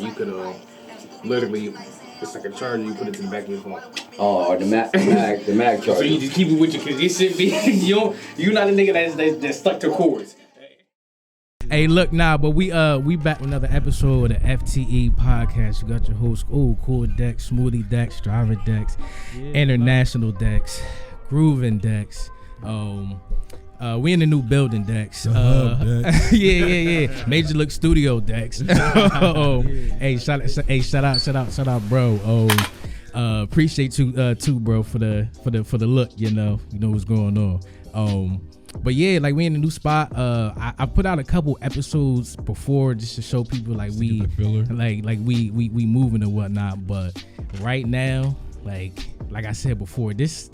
you could literally, it's like a charger, you put it to the back of your phone. Oh, the Mac charger. So you just keep it with you, because it should be, you're not a nigga that's stuck to cords. Hey, look, but we back with another episode of the FTE podcast. You got your host, cool Dex, Smoothie Dex, Driver Dex, International Dex, Grooving Dex. We in the new building, Dex. Dex. yeah. Major Look Studio, Dex. Hey, shout out, bro. Appreciate you too, bro, for the look. You know what's going on. But yeah, like we in a new spot. I put out a couple episodes before just to show people like we moving and whatnot. But right now, like I said before, this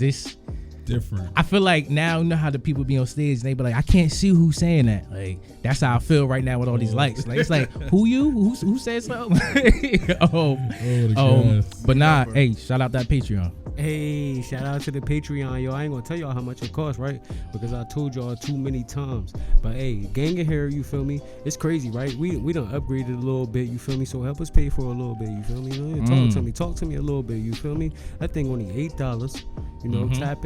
different. I feel like now, you know how the people be on stage and they be like, I can't see who's saying that. Like that's how I feel right now with all these likes. Like it's like, who said something? But nah, hey, shout out that Patreon. Hey, shout out to the Patreon, yo. I ain't gonna tell y'all how much it costs, right? Because I told y'all too many times. But hey, gang of hair, you feel me? It's crazy, right? We done upgraded a little bit, you feel me? So help us pay for a little bit, you feel me? Talk to me a little bit, you feel me? That thing only $8. You know, tap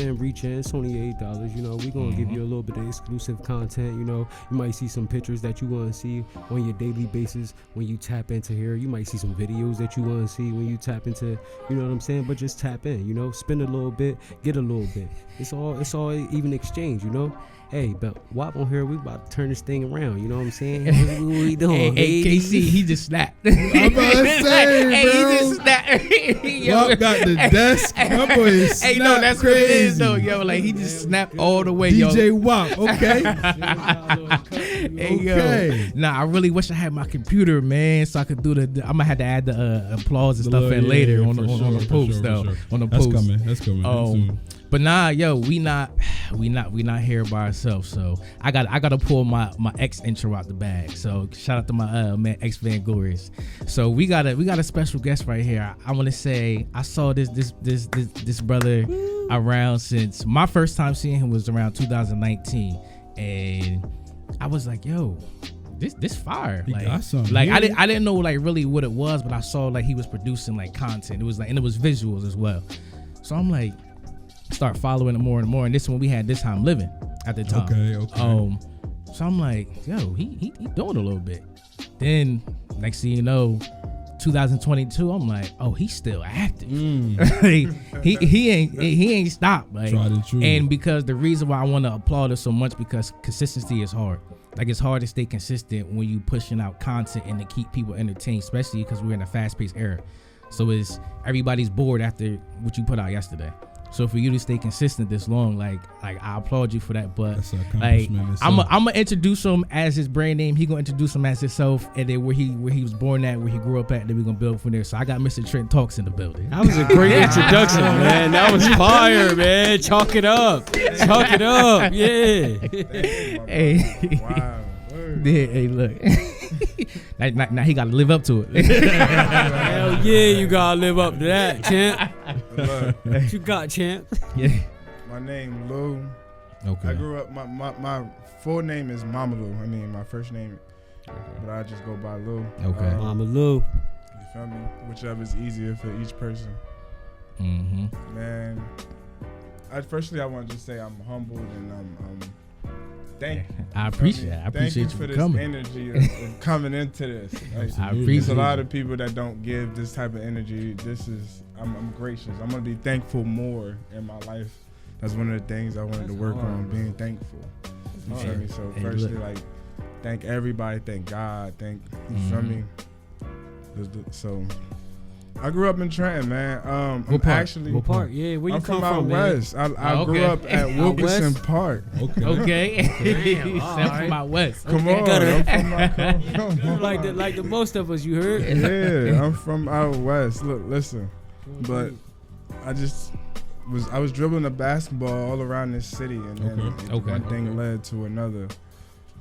in, reach in. It's only $8. You know, we gonna give you a little bit of exclusive content. You know, you might see some pictures that you want to see on your daily basis when you tap into here. You might see some videos that you want to see when you tap into. You know what I'm saying? But just tap in. You know, spend a little bit, get a little bit. It's all even exchange. You know. Hey, but Whop on here, we about to turn this thing around. You know what I'm saying? What we doing? Hey, KC, he just snapped. I'm about to say, bro. Hey, he just snapped. Whop got the desk. My boy is Hey, no, that's crazy. what it is, though, yo. Like, he just snapped all the way, yo. DJ Whop, okay? Hey, yo. Nah, I really wish I had my computer, man, so I could do I'm going to have to add the applause and stuff in later on the post, though. On the post. That's coming. Soon. But nah, yo, we not here by ourselves. So I gotta pull my X intro out the bag. So shout out to my man X Van Glorious. So we got a special guest right here. I want to say I saw this brother around since my first time seeing him was around 2019, and I was like, yo, this fire. He like got something. Like I didn't know like really what it was, but I saw like he was producing like content. It was like, and it was visuals as well. So I'm like, start following it more and more, and this is when we had This Time Living at the time. Okay. So I'm like, yo, he doing a little bit. Then next thing you know, 2022, I'm like, oh, he's still active. he ain't stopped. Like, tried and true. And because the reason why I want to applaud it so much, because consistency is hard. Like, it's hard to stay consistent when you pushing out content and to keep people entertained, especially because we're in a fast-paced era. So it's everybody's bored after what you put out yesterday. So for you to stay consistent this long, like I applaud you for that. But like, I'm gonna introduce him as his brand name. He gonna introduce him as himself, and then where he was born at, where he grew up at, and then we gonna build from there. So I got Mr. Trenton Talks in the building. That was a great introduction, man. That was fire, man. Chalk it up. Yeah. Hey. Wow. Yeah, hey, look. now he gotta live up to it. Hell yeah, you gotta live up to that, champ. What you got, champ? Yeah. My name Lou. Okay. I grew up. My full name is Momolu. I mean, my first name, but I just go by Lou. Okay. Momolu. You feel me? Whichever's easier for each person. Mm-hmm. Man, firstly I want to just say I'm humbled and I'm thank you. I appreciate it. I appreciate you for this coming. energy of coming into this. Like, I appreciate there's a it. lot of people that don't give this type of energy. I'm gracious. I'm gonna be thankful more in my life. That's one of the things I wanted to work on, being thankful. You feel me? So firstly, like, thank everybody, thank God, you feel me? So I grew up in Trenton, man. What part? Actually, What part? Yeah, where you I'm come out from, man? west. I grew up at Wilkinson Park. Okay. Damn, Except from out west. Come Okay. on, I'm from like the most of us, you heard? Yeah, I'm from out west. Look, listen, but I was dribbling a basketball all around this city, and then one thing led to another.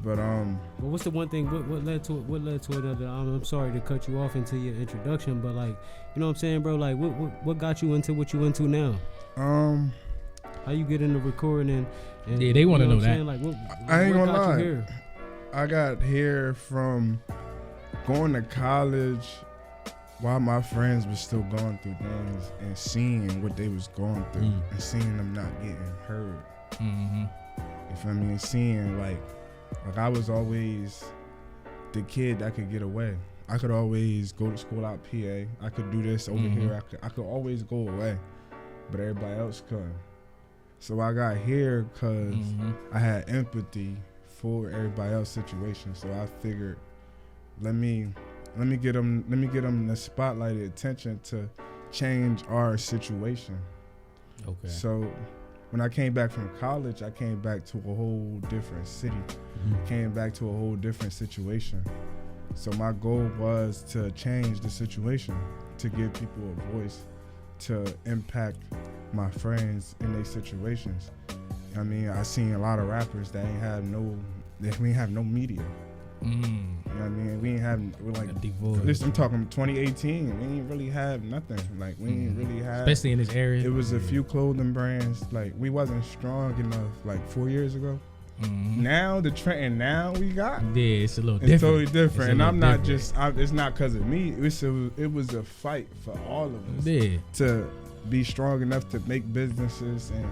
But Well, what's the one thing? What led to it? What led to another? I'm sorry to cut you off into your introduction, but like, you know what I'm saying, bro? Like, what got you into what you into now? How you get into recording and Yeah, they want to know that. Like, I ain't what gonna got lie. you here? I got here from going to college while my friends were still going through things and seeing what they was going through and seeing them not getting heard. You feel me? And seeing like I was always the kid that could get away. I could always go to school out PA. I could do this over here. I could always go away, but everybody else couldn't. So I got here because I had empathy for everybody else's situation. So I figured, let me get them the spotlight, the attention to change our situation. Okay. So when I came back from college, I came back to a whole different city, came back to a whole different situation. So my goal was to change the situation, to give people a voice, to impact my friends in their situations. I mean, I seen a lot of rappers that ain't have no media. You know what I mean? We're like, I'm talking 2018, we ain't really have nothing. Like, we ain't really have. Especially in this area. It was a few clothing brands. Like, we wasn't strong enough, like 4 years ago. Now, the Trenton now we got. Yeah, it's a little different. It's totally different. And I'm not different. It's not because of me. It was a fight for all of us. To be strong enough to make businesses and,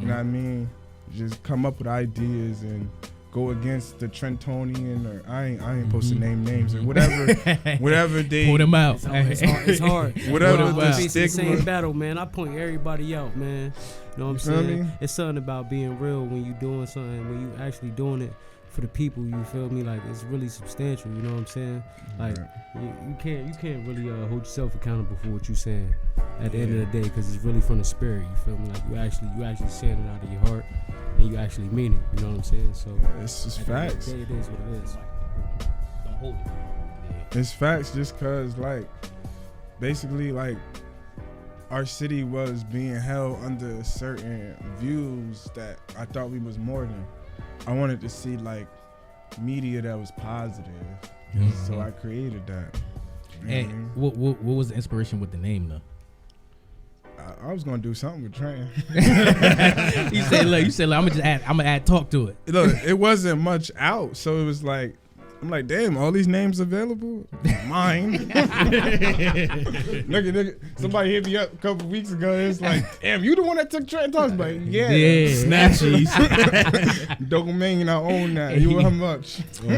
you know what I mean? Just come up with ideas and go against the Trentonian, or I ain't supposed to name names, or whatever they pull them out. It's hard. Whatever the facing the stigma. same battle, man. I point everybody out, man. You know what I'm saying? It's something about being real when you doing something, when you actually doing it for the people. You feel me? Like, it's really substantial. You know what I'm saying? Like, you can't really hold yourself accountable for what you saying at the end of the day, because it's really from the spirit. You feel me? Like, you actually saying it out of your heart. And you actually mean it, you know what I'm saying? So it's just facts. It is what it is. Don't hold it. It's facts, just cause like basically like our city was being held under certain views that I thought we was more than. I wanted to see like media that was positive, so I created that. And what was the inspiration with the name though? I was gonna do something with Trenton. You said, look, I'm gonna add talk to it. Look, it wasn't much out, so it was like, I'm like, damn, all these names available? Mine. Nigga, somebody hit me up a couple weeks ago. It's like, damn, you the one that took Trenton Talks? Like, yeah. Snatchies. Domain, I own that. You how much? But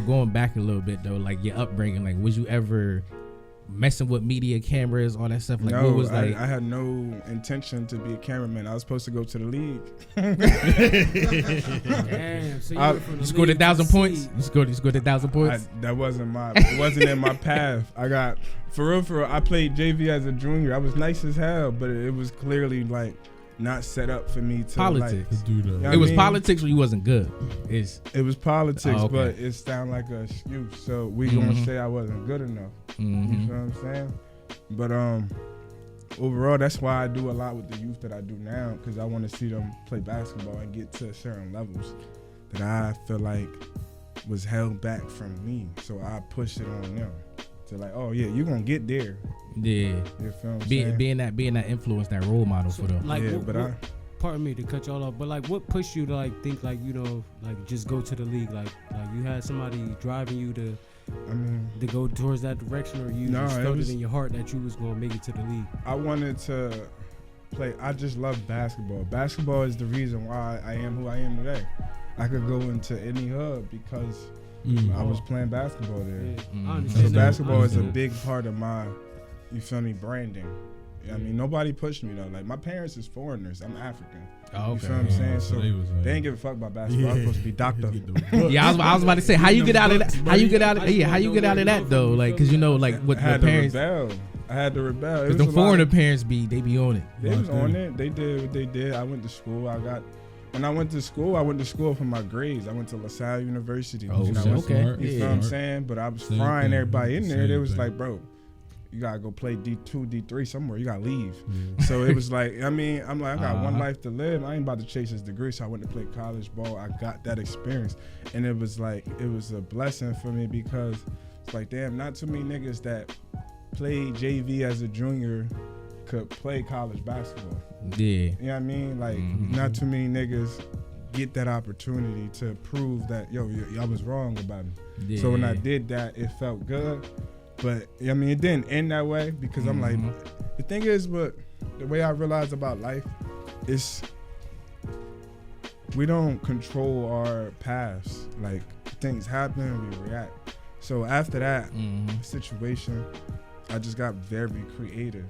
going back a little bit though, like your upbringing, like was you ever messing with media, cameras, all that stuff? Like, no, what was like? I had no intention to be a cameraman. I was supposed to go to the league. Damn, so you scored 1,000 points. You scored 1,000 points. That wasn't it wasn't in my path. I got for real. I played JV as a junior. I was nice as hell, but it was clearly like not set up for me to politics. Like, do that. You know it was mean? politics when you wasn't good. It was politics, okay. But it sounded like an excuse. So we gonna say I wasn't good enough. You know what I'm saying? But overall, that's why I do a lot with the youth that I do now, because I want to see them play basketball and get to certain levels that I feel like was held back from me. So I push it on them. To like, oh yeah, you're gonna get there. Yeah. You feel what I'm saying? Being that influence, that role model for them. Like, yeah, pardon me to cut y'all off, but like, what pushed you to like think like, you know, like just go to the league? Like you had somebody driving you to go towards that direction, or you just felt it in your heart that you was gonna make it to the league? I wanted to play. I just love basketball. Basketball is the reason why I am who I am today. I could go into any hub because I was playing basketball there. Yeah, I understand. So basketball is a big part of my, you feel me, branding. I mean, nobody pushed me though. Like, my parents is foreigners. I'm African. Oh, okay. You feel what I'm saying? So they ain't give a fuck about basketball. I'm supposed to be doctor. Yeah, I was about to say, how you get out of that? How you get out of that though? Like, cause you know, like with the parents. I had to rebel. Cause the foreigner parents they be on it. They was on it. They did what they did. I went to school. When I went to school for my grades. I went to LaSalle University. Oh, okay. You know what I'm saying? But I was frying everybody in there. They was like, bro, you gotta go play D2, D3 somewhere. You gotta leave. So it was like, I'm like, I got one life to live. I ain't about to chase this degree. So I went to play college ball. I got that experience. And it was like, it was a blessing for me, because it's like, damn, not too many niggas that played JV as a junior could play college basketball. Yeah. You know what I mean? Like, not too many niggas get that opportunity to prove that y'all was wrong about me. Yeah. So when I did that, it felt good. But I mean, it didn't end that way because I'm like, the thing is, but the way I realized about life is we don't control our past. Like things happen, we react. So after that situation, I just got very creative.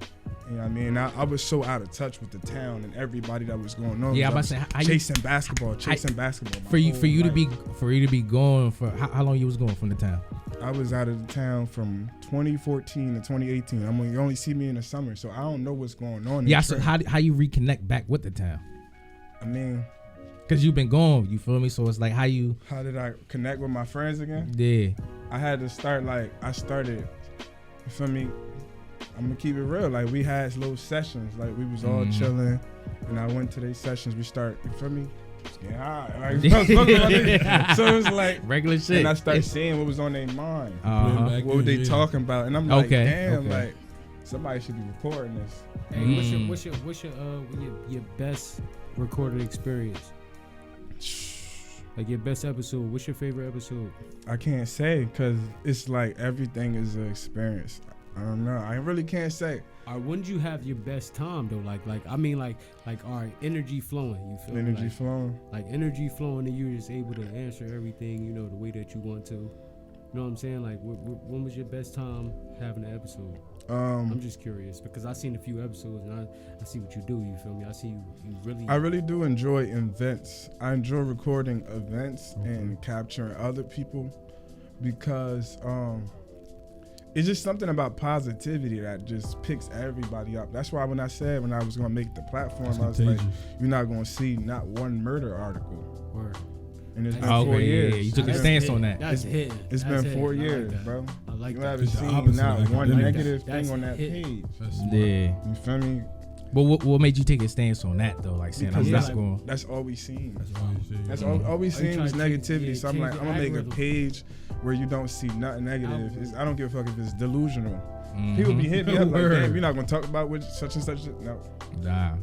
You know what I mean? I was so out of touch with the town and everybody that was going on. Yeah, I was chasing basketball. For you to be going for how long you was going from the town? I was out of the town from 2014 to 2018. You only see me in the summer, so I don't know what's going on. Yeah, so how you reconnect back with the town? I mean, because you've been gone, you feel me? So it's like how did I connect with my friends again? Yeah. I had to start you feel me? I'm gonna keep it real. Like we had little sessions, like we was all chilling, and I went to these sessions. We start, you feel me? Just getting high. Like, so it was like regular shit. And I started seeing what was on their mind. What were they talking about? And I'm like, okay. damn, like somebody should be recording this. Hey, what's your best recorded experience? Like your best episode. What's your favorite episode? I can't say because it's like everything is an experience. I don't know. I really can't say. When did you have your best time though? Like all right, energy flowing. You feel energy flowing. Like energy flowing, and you're just able to answer everything, the way that you want to. You know what I'm saying? Like, when was your best time having an episode? I'm just curious because I've seen a few episodes and I see what you do. You feel me? I see you really. I really do enjoy events. I enjoy recording events and capturing other people because it's just something about positivity that just picks everybody up. That's why when I was going to make the platform, I was like, you're not going to see not one murder article. Word. And it's been 4 years. Yeah, you took a stance on that. It's been 4 years, bro. I like you that. haven't seen not one negative thing on that page. Yeah. You feel me? But what made you take a stance on that though? Like saying because I'm not going. That's all we seen. That's all we seen was negativity. So I'm like, I'm gonna make a page where you don't see nothing negative. I don't give a fuck if it's delusional. People be hitting me up like, damn, you're not gonna talk about which such and such. No. Nah.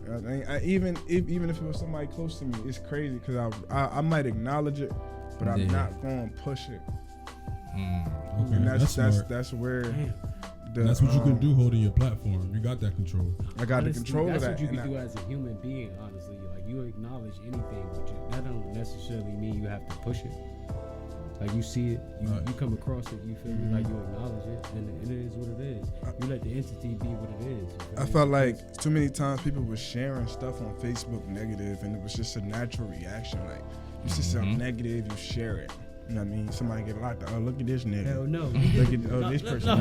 Even if it was somebody close to me, it's crazy because I might acknowledge it, but I'm not gonna push it. Okay, and that's where. That's what you can do holding your platform. You got that control. I got the control of that. That's what you can do as a human being, honestly. Like, you acknowledge anything, but that don't necessarily mean you have to push it. Like, you see it, you come across it, you feel me? Like, you acknowledge it, and it is what it is. You let the entity be what it is. I felt like too many times people were sharing stuff on Facebook negative, and it was just a natural reaction. Like, you see something negative, you share it. You know what I mean? Somebody get locked up. Oh, look at this nigga. Hell no. Look at this person. No,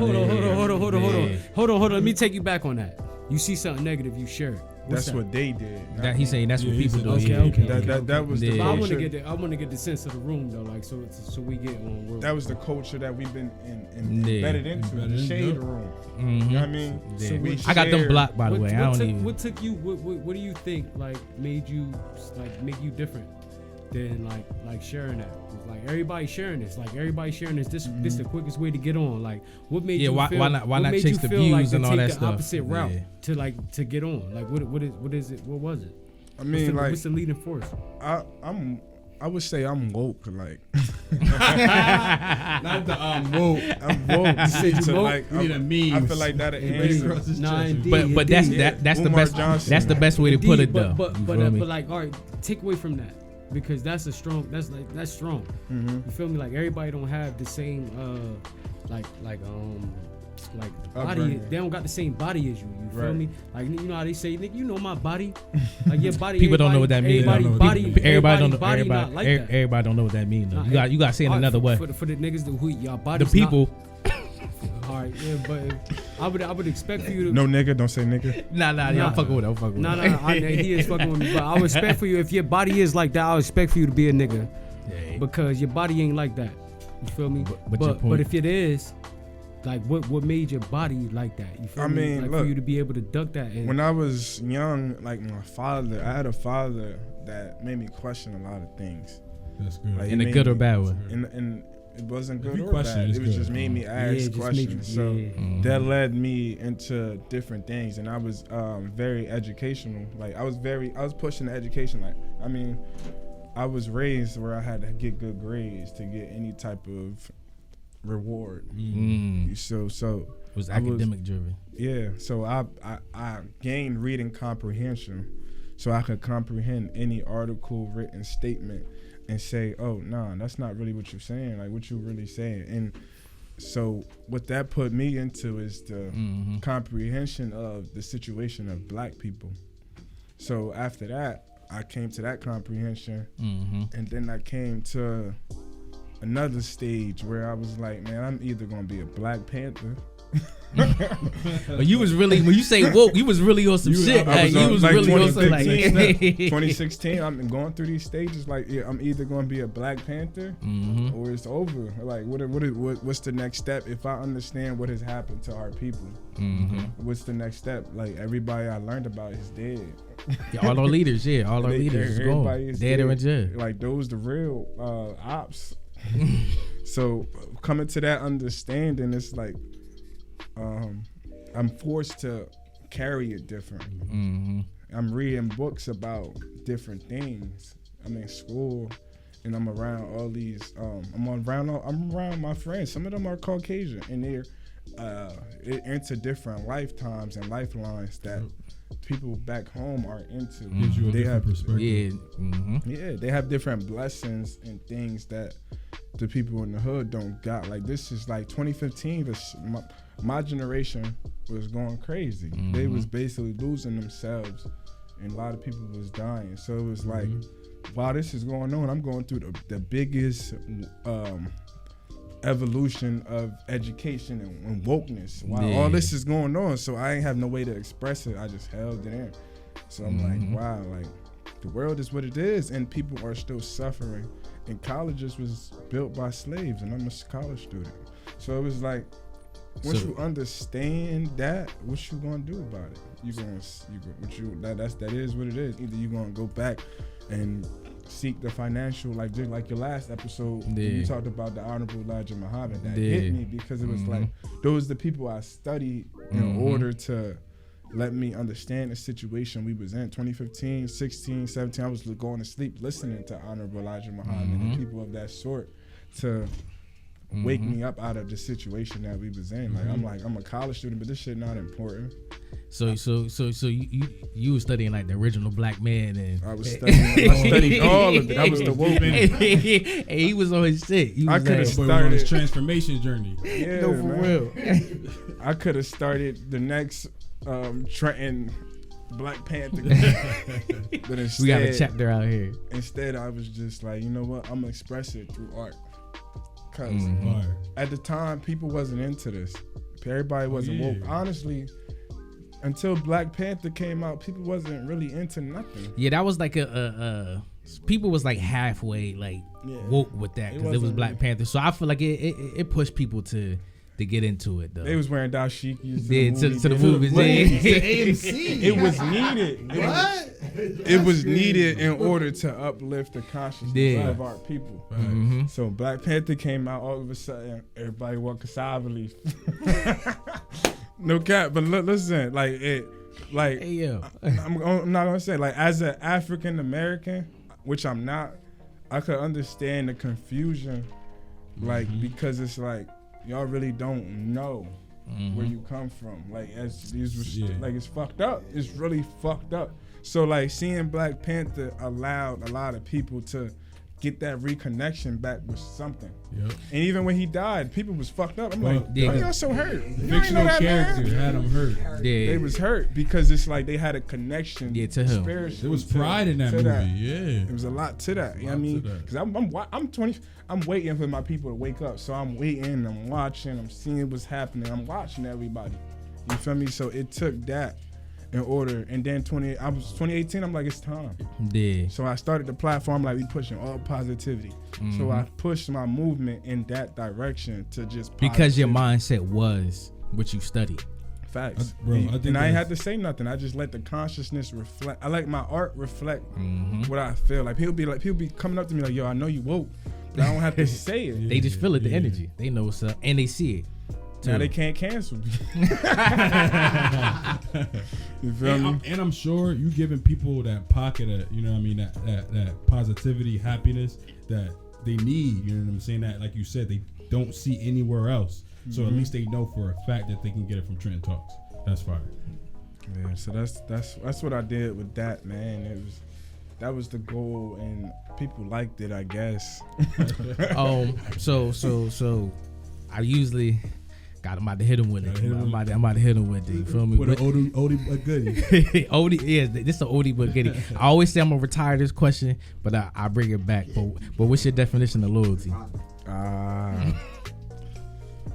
hold on. Let me take you back on that. You see something negative, you share it. That's what they did. He's saying that's what people do. Okay. That was the culture. I want to get the sense of the room though, like so we get on. That was the culture that we've been embedded into, the shade room. You know what I mean? Yeah. So I got them blocked, by the way. What took you? What do you think made you make you different than like sharing that? Like everybody sharing this. This the quickest way to get on. Like what made you feel? Why not chase the views and all that stuff? Opposite route to get on. Like what is it? What was it? I mean, what's the leading force? I would say I'm woke. Like not the woke. I'm woke. We need a meme. I feel like that answer. But that's the best. That's the best way to put it though. But like, all right, take away from that. Because that's strong. Mm-hmm. You feel me? Like everybody don't have the same like body. They don't got the same body as you. You feel me? Like you know how they say, nigga, you know my body. Like your body. People don't know what that means. Everybody don't know. Everybody don't know what that means. You got to say it another way. For the niggas who y'all body. The people. All right, yeah, but I would expect for you to. No nigga, don't say nigga. Nah, I'm fucking with it. Nah, he is fucking with me. But I would expect for you, if your body is like that, I would expect for you to be a nigga. Yeah. Because your body ain't like that. You feel me? But if it is, like what made your body like that? You feel me? I mean, like look, for you to be able to duck that. When I was young, like I had a father that made me question a lot of things. That's good. Like, in a good or bad way. And it wasn't good or bad. It was just made me ask questions. That led me into different things, and I was very educational. Like I was pushing the education. Like I mean, I was raised where I had to get good grades to get any type of reward. So it was academic driven. Yeah, so I gained reading comprehension, so I could comprehend any article, written statement, and say, oh, nah, that's not really what you're saying, like what you really saying. And so what that put me into is the comprehension of the situation of black people. So after that, I came to that comprehension, and then I came to another stage where I was like, man, I'm either gonna be a Black Panther. But you was really, when you say woke, you was really on some shit. You was like really on some like 2016. I'm going through these stages. Like, yeah, I'm either going to be a Black Panther or it's over. Like, what's the next step? If I understand what has happened to our people, what's the next step? Like, everybody I learned about is dead. Yeah, all our leaders, all our leaders is gone. Dead or in jail. Like, those the real ops. So coming to that understanding, it's like, I'm forced to carry it different. I'm reading books about different things. I'm in school and I'm around all these. I'm around my friends. Some of them are Caucasian and they're into different lifetimes and lifelines that people back home are into. Gives you a different perspective. Yeah, they have different blessings and things that the people in the hood don't got. Like, this is like 2015. My generation was going crazy. They was basically losing themselves, and a lot of people was dying. So it was like, while this is going on, I'm going through the biggest evolution of education and wokeness while all this is going on. So I ain't have no way to express it. I just held it in. So I'm like, wow, like the world is what it is, and people are still suffering. And colleges was built by slaves, and I'm a college student. So it was like, once you understand that, what you gonna do about it? That is what it is. Either you gonna go back and seek the financial, like just like your last episode, you talked about the Honorable Elijah Muhammad. That hit me because it was like, those the people I studied in order to let me understand the situation we was in. 2015, 16, 17, I was going to sleep listening to Honorable Elijah Muhammad and people of that sort to wake me up out of the situation that we was in. Like, I'm a college student, but this shit not important. So you were studying like the original black man, and I was studying. I studied all of it. I was the woke man. Hey, he was on his shit. I could have started on his transformation journey. Yeah, no, for real. I could have started the next Trenton Black Panther. But instead, we got a chapter out here. Instead, I was just like, you know what? I'm gonna express it through art. Cause at the time, people wasn't into this. Everybody wasn't woke. Honestly, until Black Panther came out, people wasn't really into nothing. Yeah, that was like people was like halfway like woke with that because it was Black Panther. So I feel like it pushed people to get into it though. They was wearing dashikis. To the movies. AMC. It was needed. What? It was needed in order to uplift the consciousness of our people. So Black Panther came out, all of a sudden, everybody wore cassava leaf. No cap, but listen, like it, like hey, yo. I'm not gonna say, like, as an African American, which I'm not, I could understand the confusion, like because it's like y'all really don't know where you come from, like like it's fucked up. It's really fucked up. So like seeing Black Panther allowed a lot of people to get that reconnection back with something. And even when he died, people was fucked up. I'm like, why y'all so hurt? Fictional character had them hurt. They was hurt because it's like they had a connection to him. There was pride in that movie. There was a lot to that. You know what I mean? Because I'm 20. I'm waiting for my people to wake up. So I'm waiting. I'm watching. I'm seeing what's happening. I'm watching everybody. You feel me? So it took that in order, and then 2018, I'm like, it's time. So I started the platform, like, we pushing all positivity. So I pushed my movement in that direction to just because your mindset was what you studied. Facts. I ain't had to say nothing. I just let the consciousness reflect. I like my art reflect what I feel. Like people be coming up to me like, yo, I know you woke, but I don't have to say it. They just feel it, the energy. They know what's up, and they see it. Now they can't cancel me. You feel me? And I'm sure you giving people that pocket of, you know what I mean, that positivity, happiness that they need, you know what I'm saying? That, like you said, they don't see anywhere else. So at least they know for a fact that they can get it from Trenton Talks. That's fire. Yeah, so that's what I did with that, man. That was the goal, and people liked it, I guess. So I usually I'm about to hit him with it. I'm about to hit him with it. You feel me? With an oldie but goodie. Oldie, yeah, this is an oldie but goodie. I always say I'm gonna retire this question, but I bring it back. But what's your definition of loyalty?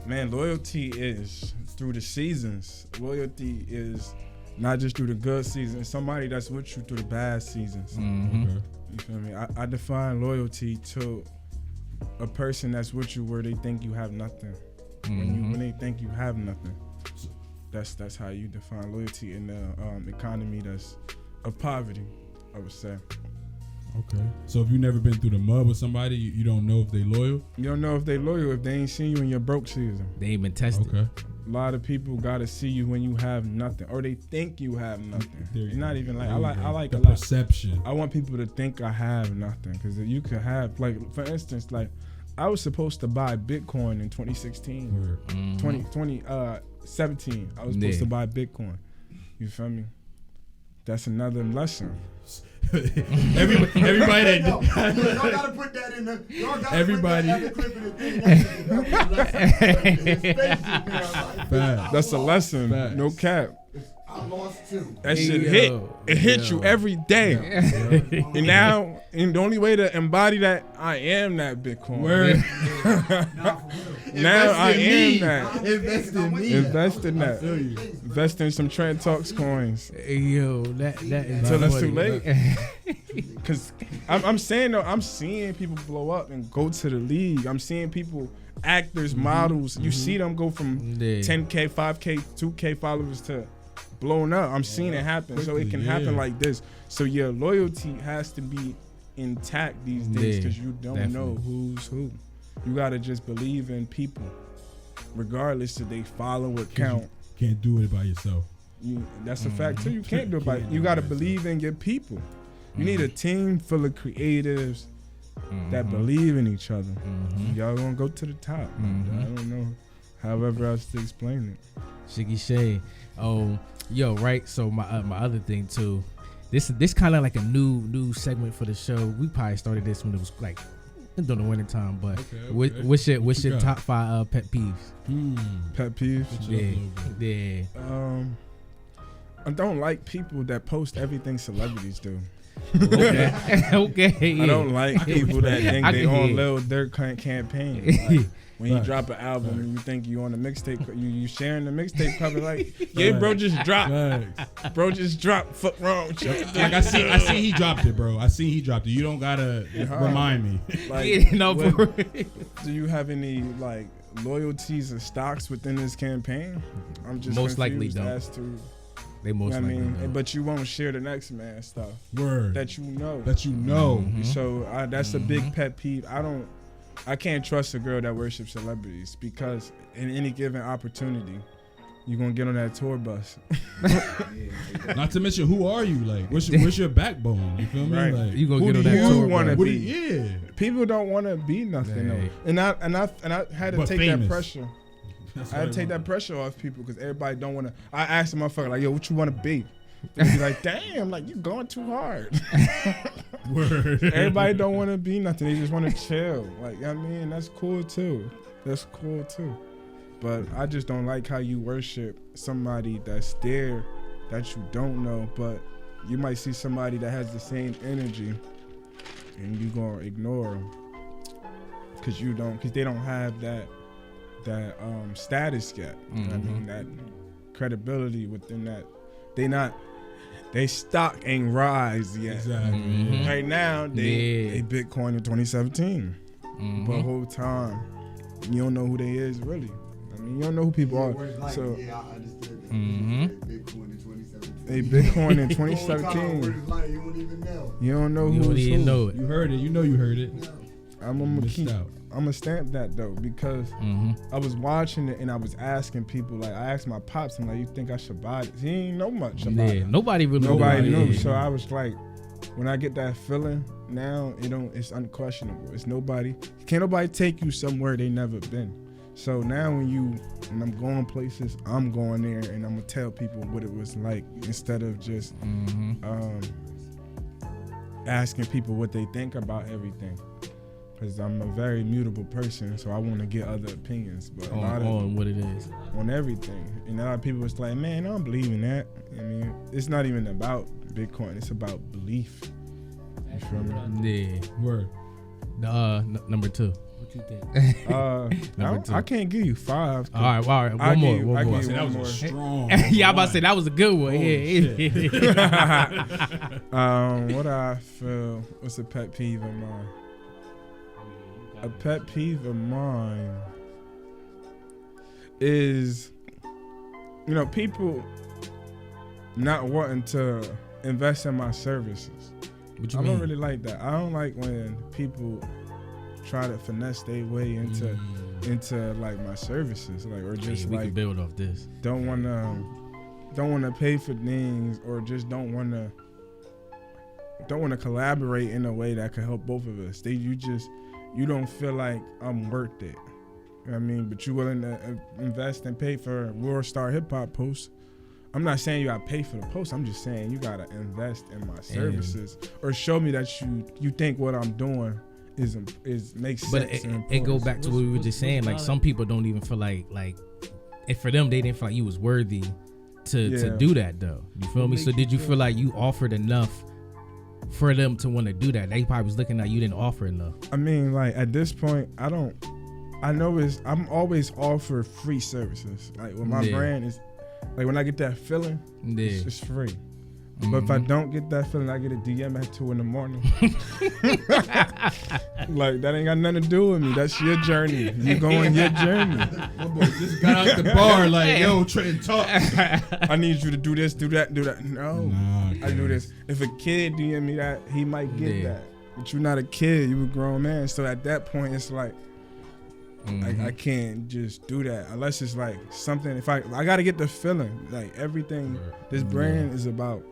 Man, loyalty is through the seasons. Loyalty is not just through the good seasons. Somebody that's with you through the bad seasons. Mm-hmm. Okay. You feel me? I define loyalty to a person that's with you where they think you have nothing. When they think you have nothing. That's how you define loyalty in the economy that's of poverty, I would say. Okay. So if you never been through the mud with somebody, you don't know if they loyal? You don't know if they loyal if they ain't seen you in your broke season. They ain't been tested. Okay. A lot of people gotta see you when you have nothing, or they think you have nothing. It's not even like I like the a lot. Perception. I want people to think I have nothing, because you could have, like, for instance, like I was supposed to buy Bitcoin in 2016, 2017. I was supposed to buy Bitcoin. You feel me? That's another lesson. Everybody that y'all gotta put that in the. Y'all gotta everybody. Put that in That's a lesson. Facts. No cap. I lost too. That shit hit. It hit you every day. And now, and the only way to embody that, I am that Bitcoin. Word. Now I am that. Invest in me. Invest in that. feel you. Invest in some Trenton Talks coins. Hey, yo, that is Till it's funny. too late. Cause I'm saying though, I'm seeing people blow up and go to the league. I'm seeing people, actors, models. You see them go from 10K, 5K, 2K followers to blown up. I'm seeing it happen. So it can happen like this. So your loyalty has to be intact these days, because you don't know who's who. You gotta just believe in people, regardless if they follow or count. You can't do it by yourself. That's a fact too. You can't do it by. You gotta believe in your people. You need a team full of creatives that believe in each other. Y'all gonna go to the top. I don't know however else to explain it. Shiggy Shay. Yo, right. So my other thing too. This kind of like a new segment for the show. We probably started this when it was like during the winter time. But what's your top 5 pet peeves? Pet peeves. Yeah. I don't like people that post everything celebrities do. Okay. I don't like people that think they on Lil Durk campaign. Like, when you drop an album and you think you on the mixtape, you sharing the mixtape cover, like, yeah, bro just dropped. Bro just dropped. Fuck wrong with you. Like I see he dropped it, bro. I see he dropped it. You don't gotta remind me. Like, Do you have any like loyalties or stocks within this campaign? I'm just most likely don't. As to, they most likely don't. But you won't share the next man stuff. Word. That you know. So that's a big pet peeve. I can't trust a girl that worships celebrities, because in any given opportunity, you're gonna get on that tour bus. Not to mention, who are you? Like, what's your backbone? You feel me? Right. Like, You gonna who get on do that you tour want to bus. be? Yeah. People don't want to be nothing. Right. And I had to But take famous. that pressure. I had to take that pressure off people, because everybody don't want to. I asked the motherfucker, like, yo, what you want to be? And be like, damn, like, you going too hard. Word. Everybody don't want to be nothing. They just want to chill. Like, I mean, that's cool too. But I just don't like how you worship somebody that's there that you don't know. But you might see somebody that has the same energy, and you gonna ignore them because they don't have that status yet. I mean, that credibility within that. They stock ain't rise yet. Exactly. Right now, they Bitcoin in 2017. But whole time, you don't know who they is really. I mean, you don't know who people are. So yeah, I understood that. Bitcoin in 2017. they Bitcoin in 2017. You don't even know. You don't know You who's don't even who. know it. You heard it. You know you heard it. I'm gonna Missed keep. out. I'm gonna stamp that though because I was watching it and I was asking people. Like I asked my pops, I'm like, "You think I should buy it?" He ain't know much about it. Nobody really Nobody knew. knew. So I was like, when I get that feeling now, it's unquestionable. It's nobody. Can't nobody take you somewhere they never been. So now when I'm going places, I'm going there and I'm gonna tell people what it was like instead of just asking people what they think about everything. Because I'm a very mutable person, so I want to get other opinions. But on what it is. On everything. And a lot of people was like, man, I don't believe in that. I mean, it's not even about Bitcoin. It's about belief. You feel me? Yeah. Word. Number 2. What you think? Number 2. I can't give you 5. All right. One I'll more. give you- One I'll more. give you That one was a more. strong. Yeah, I'm about to say that was a good one. What I feel, what's a pet peeve of mine? A pet peeve of mine is, people not wanting to invest in my services. What you I mean? don't really like that. I don't like when people try to finesse their way into like my services, like or just we like can build off this. don't wanna pay for things or just don't wanna collaborate in a way that could help both of us. You don't feel like I'm worth it. You know what I mean? But you're willing to invest and pay for World Star Hip Hop posts. I'm not saying you gotta pay for the post. I'm just saying you gotta invest in my services or show me that you think what I'm doing is makes sense. But it go back to what we were just saying. Like some people don't even feel like if for them they didn't feel like you was worthy to do that though. You feel me? So did you feel like you offered enough for them to want to do that? They probably was looking at you didn't offer enough. I mean, like at this point, I'm always offer free services. Like when my brand is, like when I get that feeling, it's free. But if I don't get that feeling, I get a DM at 2 a.m. Like that ain't got nothing to do with me. That's your journey. You going your journey. My boy just got out the bar like, yo, Trenton Talks. I need you to do this, do that, do that. No, I do this. If a kid DM me that, he might get that. But you're not a kid. You a grown man. So at that point, it's like, I can't just do that unless it's like something. If I got to get the feeling. Like everything, this brand is about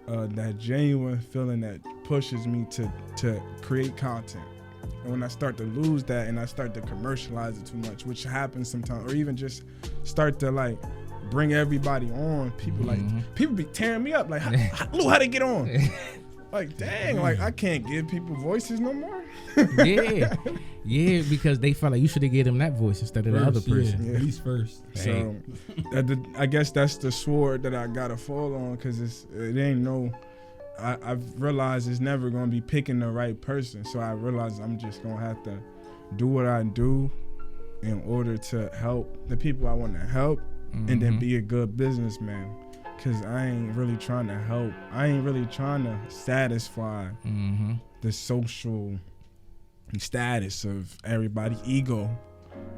that genuine feeling that pushes me to create content. And when I start to lose that and I start to commercialize it too much, which happens sometimes, or even just start to like bring everybody on, people be tearing me up. Like, how they get on? Like, dang, like I can't give people voices no more. Yeah, because they felt like you should have given them that voice instead of the other person. Yeah, at least first. So I guess that's the sword that I gotta fall on, because it ain't no. I've realized it's never gonna be picking the right person. So I realized I'm just gonna have to do what I do in order to help the people I want to help, and then be a good businessman. Cause I ain't really trying to help. I ain't really trying to satisfy the social status of everybody's ego.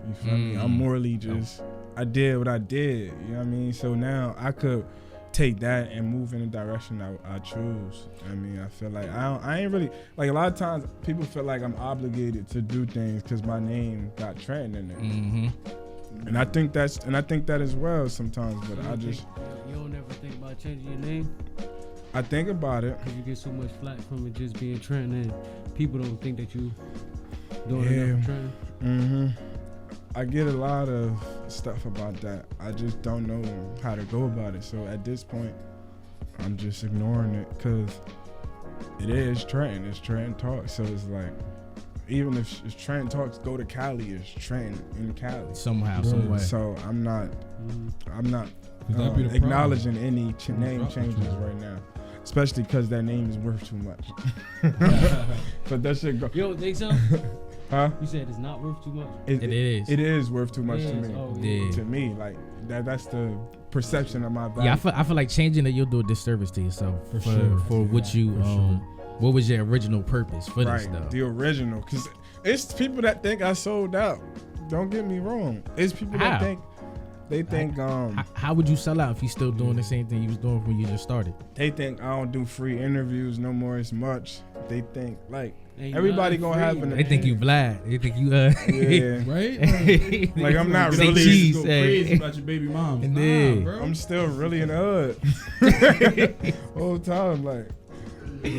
You feel me? I'm morally just, I did what I did. You know what I mean? So now I could take that and move in the direction I choose. I mean, I feel like I ain't really, like a lot of times people feel like I'm obligated to do things because my name got Trenton in it. And I think that as well sometimes, but I just. You don't ever think about changing your name? I think about it. Because you get so much flack from it just being Trenton, and people don't think that you doing enough for Trenton. I get a lot of stuff about that. I just don't know how to go about it. So at this point, I'm just ignoring it because it is Trenton. It's Trenton Talks. So it's like, even if it's Trenton Talks go to Cali, it's Trenton in Cali. Somehow, some way. So I'm not That'd be acknowledging any name changes right now, especially because that name is worth too much. But that shit go. You don't think so? Huh? You said it's not worth too much? It is. It is worth too much to me. Yeah. To me, like that's the perception of my value. Yeah, I feel like changing it, you'll do a disservice to yourself for what you what was your original purpose for this stuff? The original, because it's people that think I sold out. Don't get me wrong. It's people that think. They think how would you sell out if you still doing the same thing you was doing when you just started? They think I don't do free interviews no more as much. They think like Everybody gonna have an They think you Vlad. They think you Yeah. Right? Like I'm not Say really. cheese. Go Hey. crazy about your baby moms. And Nah, then- bro. I'm still really in the hood. Whole time, like.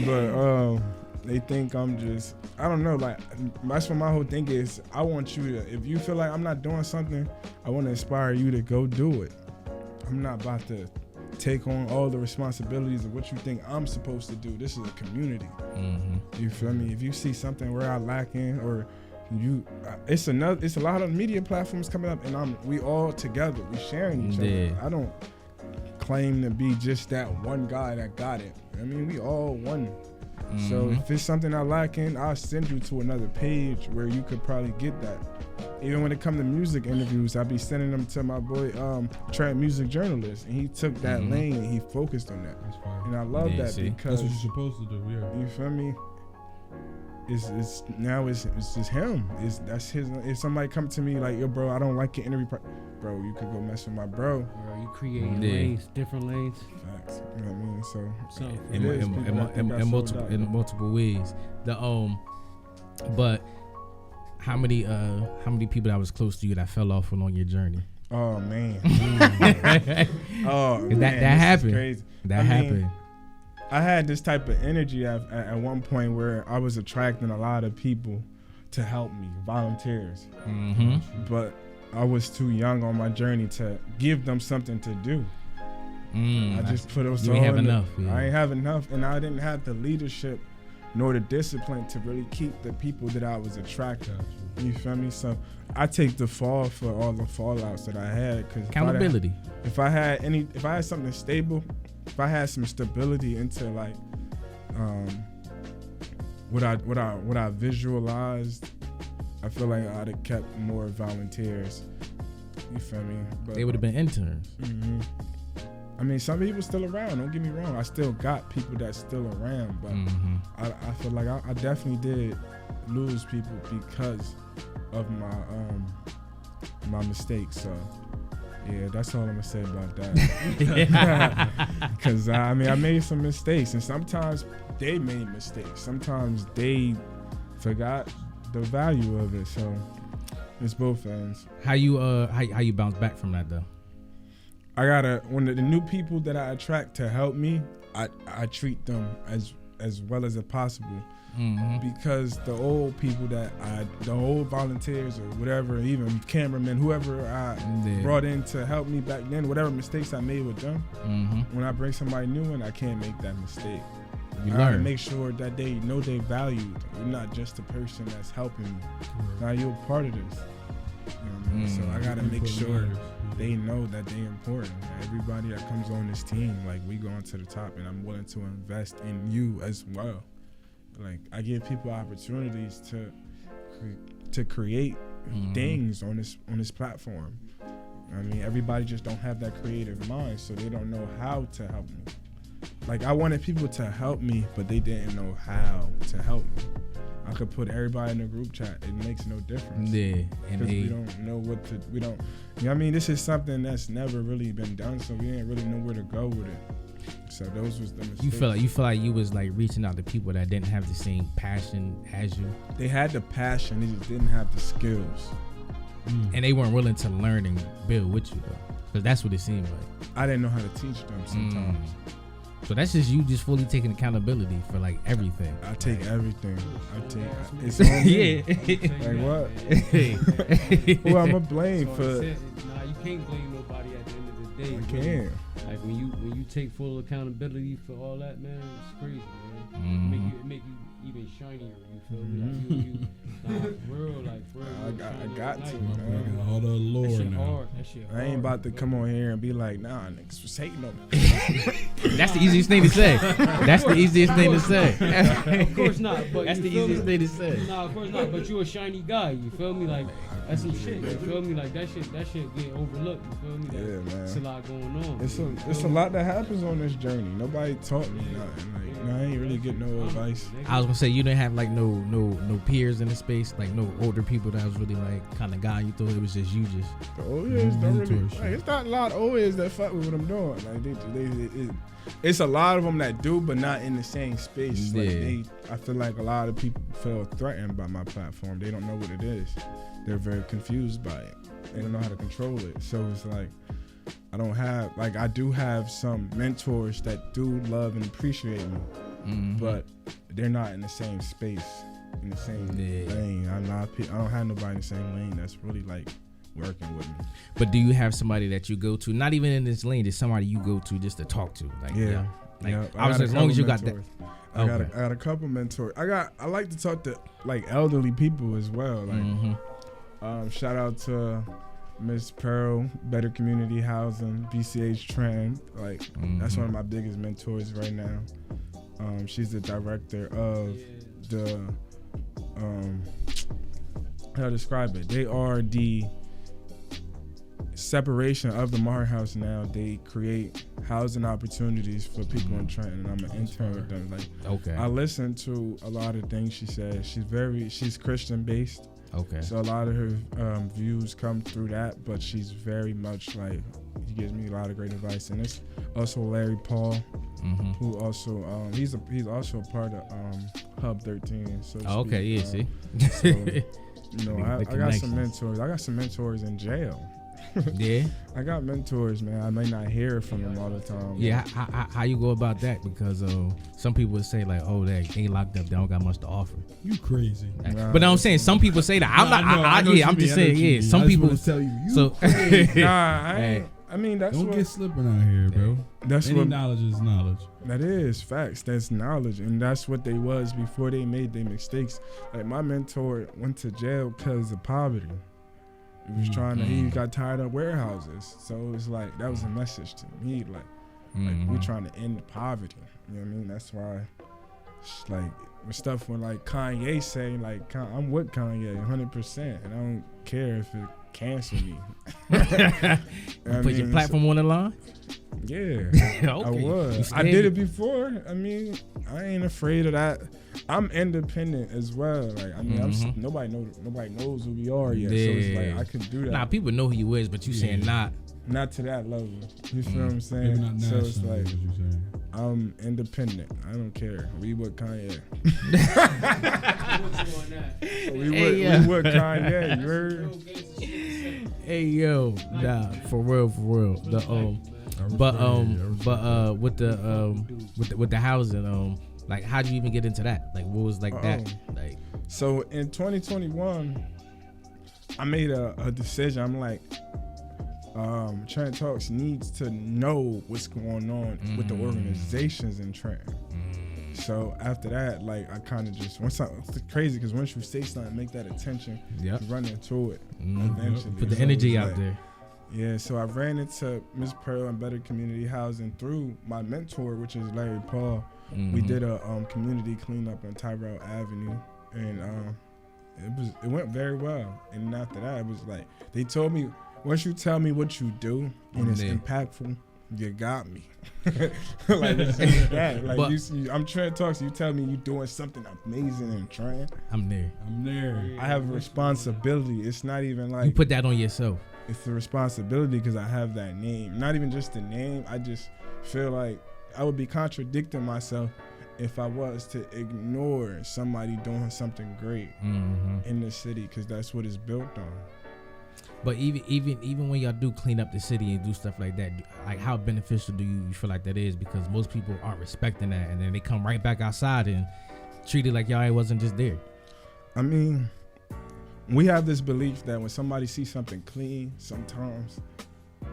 But they think I'm just. I don't know. Like that's what my whole thing is. I want you to. If you feel like I'm not doing something, I want to inspire you to go do it. I'm not about to take on all the responsibilities of what you think I'm supposed to do. This is a community. Mm-hmm. You feel me? If you see something where I lack in, or you, it's a lot of media platforms coming up, and we all together. We sharing each Yeah. other. I don't claim to be just that one guy that got it. I mean, we all one. So if it's something I lack in, I'll send you to another page where you could probably get that. Even when it comes to music interviews, I'll be sending them to my boy, Trenton Music Journalist, and he took that lane and he focused on that. That's fire. And I love that see? because That's what you're supposed to do. Yeah. you feel me? It's now it's just him. That's his. If somebody come to me like, yo, bro, I don't like your interview, bro, you could go mess with my bro. Bro, you creating Yeah. lanes, different lanes. Facts. You know what I mean? So So it is people that think I sold out. in multiple ways. But how many people that was close to you that fell off along your journey? Oh man. that This is happened. crazy. That I mean, happened. I had this type of energy at one point where I was attracting a lot of people to help me, volunteers. Mm-hmm. But I was too young on my journey to give them something to do. I just put us you all ain't have in enough. the, Yeah. I ain't have enough, and I didn't have the leadership nor the discipline to really keep the people that I was attracting. You feel me? So I take the fall for all the fallouts that I had. Cause Accountability. if I had something stable, if I had some stability into like what I visualized, I feel like I'd have kept more volunteers. You feel me? But They would have been interns. mhm. I mean, some people still around. Don't get me wrong. I still got people that's still around, but Mm-hmm. I feel like I definitely did lose people because of my mistakes. So yeah, that's all I'm gonna say about that. Because I mean, I made some mistakes, and sometimes they made mistakes. Sometimes they forgot the value of it. So it's both ends. How you bounce back from that though? I gotta, when the new people that I attract to help me, I treat them as well as possible. Mm-hmm. Because the old people the old volunteers or whatever, even cameramen, whoever I brought in to help me back then, whatever mistakes I made with them, when I bring somebody new in, I can't make that mistake. You I gotta learn. make sure that they know they valued. You're not just a person that's helping me. Now you're a part of this. You know what I mean? So I gotta make sure they know that they important. Everybody that comes on this team, like, we going to the top, and I'm willing to invest in you as well. Like, I give people opportunities to create things on this platform. I mean, everybody just don't have that creative mind, so they don't know how to help me. Like, I wanted people to help me, but they didn't know how to help me. I could put everybody in the group chat. It makes no difference. Yeah, and Because we don't know what to, we don't, you know what I mean? This is something that's never really been done, so we didn't really know where to go with it. So those was the mistakes. you feel like you was like reaching out to people that didn't have the same passion as you, They had the passion, they just didn't have the skills. and they weren't willing to learn and build with you though, because that's what it seemed like. I didn't know how to teach them sometimes. So that's just you just fully taking accountability for like everything. I take everything. It's on me. Like what? Who I'm gonna blame So I for? said, nah, you can't blame nobody at the end of the day. I really. can't. Like when you take full accountability for all that, man, it's crazy, man. Mhm. It make you even shinier. You feel me? Like you for real, like for real. I you got shinier to, at night, man. bro. All the That allure shit now. hard. That shit hard. I ain't about to come on here and be like, nah, niggas was hating on me. That's the easiest thing to say. That's the easiest thing to say. Of course not. But That's you the feel easiest me? thing to say. Nah, of course not. But you a shiny guy. You feel me? Like that's some shit. You feel me? Like that shit get overlooked. You feel me? Like, Yeah, man. it's a lot going on. It's a lot that happens on this journey. Nobody taught me nothing. Like, I ain't really get no advice. I was gonna say you didn't have like no peers in the space, like no older people that was really like kind of guiding you through. It was just you just. The old heads don't really. Mentorship. Like, it's not a lot of old heads that fuck with what I'm doing. Like it's a lot of them that do, but not in the same space. Yeah. Like I feel like a lot of people feel threatened by my platform. They don't know what it is. They're very confused by it. They don't know how to control it. So it's like I do have some mentors that do love and appreciate me, but they're not in the same space, in the same lane. I don't have nobody in the same lane that's really like working with me. But do you have somebody that you go to? Not even in this lane. There's somebody you go to just to talk to. Like I was as long as you got that. I got a couple mentors. I like to talk to like elderly people as well. Like shout out to Miss Pearl, Better Community Housing, BCH Trenton. Like that's one of my biggest mentors right now. She's the director of the how to describe it. They are the separation of the Maher House now. They create housing opportunities for people in Trenton, and I'm an intern with them. Like, I listen to a lot of things she says. She's Christian based. Okay. So a lot of her views come through that, but she's very much like, he gives me a lot of great advice. And it's also Larry Paul, who also he's also a part of Hub 13. So okay, yeah, see. So, you know, I got some mentors. I got some mentors in jail. Yeah. I got mentors, man. I may not hear from them all the time. Yeah, how you go about that? Because some people would say like, oh, they ain't locked up, they don't got much to offer. You crazy. Nah, but I'm saying some people say that. I'm just saying, yeah. Some people tell you. So I mean, that's don't what, get slipping out here, bro. That's Any what knowledge is knowledge. That is facts. That's knowledge, and that's what they was before they made their mistakes. Like my mentor went to jail because of poverty. He was trying to. He got tired of warehouses, so it was like that was a message to me. Like we're trying to end poverty. You know what I mean? That's why, like, when stuff when like Kanye say like I'm with Kanye 100%, and I don't care if it cancel me. Put your platform on the line. Yeah, okay. I was. I did it before. I mean, I ain't afraid of that. I'm independent as well. Like I mean, nobody knows who we are yet. So it's like I can do that. Nah, people know who you is, but you saying not to that level. You feel what I'm saying? Maybe not so national, it's like what you saying. I'm independent. I don't care. We with Kanye. We with Kanye. You heard? Hey yo, nah, for real. With the housing, like how'd you even get into that? Like what was like that? Like so in 2021, I made a decision. I'm like, Trenton Talks needs to know what's going on with the organizations in Trenton. So after that, like I kind of just it's crazy because once you say something, make that attention, you run into it eventually. Put the energy out there. Yeah, so I ran into Miss Pearl and Better Community Housing through my mentor, which is Larry Paul. We did a community cleanup on Tyrell Avenue, and it went very well. And after that, it was like they told me, once you tell me what you do and it's impactful, you got me. Like it's just that. Like I'm Trenton Talks. You tell me you doing something amazing in Trenton. I'm there. I have a responsibility. It's not even like you put that on yourself. It's a responsibility because I have that name. Not even just the name. I just feel like I would be contradicting myself if I was to ignore somebody doing something great in the city, because that's what it's built on. But even when y'all do clean up the city and do stuff like that, like how beneficial do you feel like that is? Because most people aren't respecting that, and then they come right back outside and treat it like y'all wasn't just there. I mean, we have this belief that when somebody sees something clean, sometimes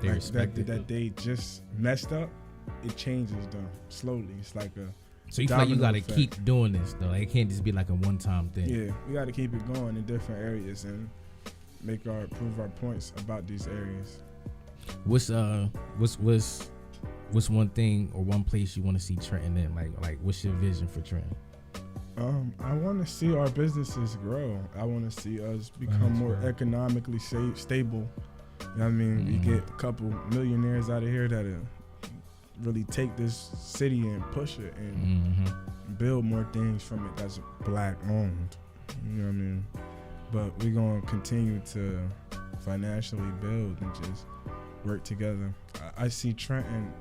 they respect it. That they just messed up, it changes them slowly. It's like a so you feel like you gotta keep doing this though. Like, it can't just be like a one-time thing. Yeah, we gotta keep it going in different areas and prove our points about these areas. What's one thing or one place you want to see Trenton in? Like what's your vision for Trenton? I want to see our businesses grow. I want to see us become more economically stable. You know what I mean? We get a couple millionaires out of here that really take this city and push it and Mm-hmm. build more things from it that's black owned. You know what I mean? But we're gonna continue to financially build and just work together. I see Trenton,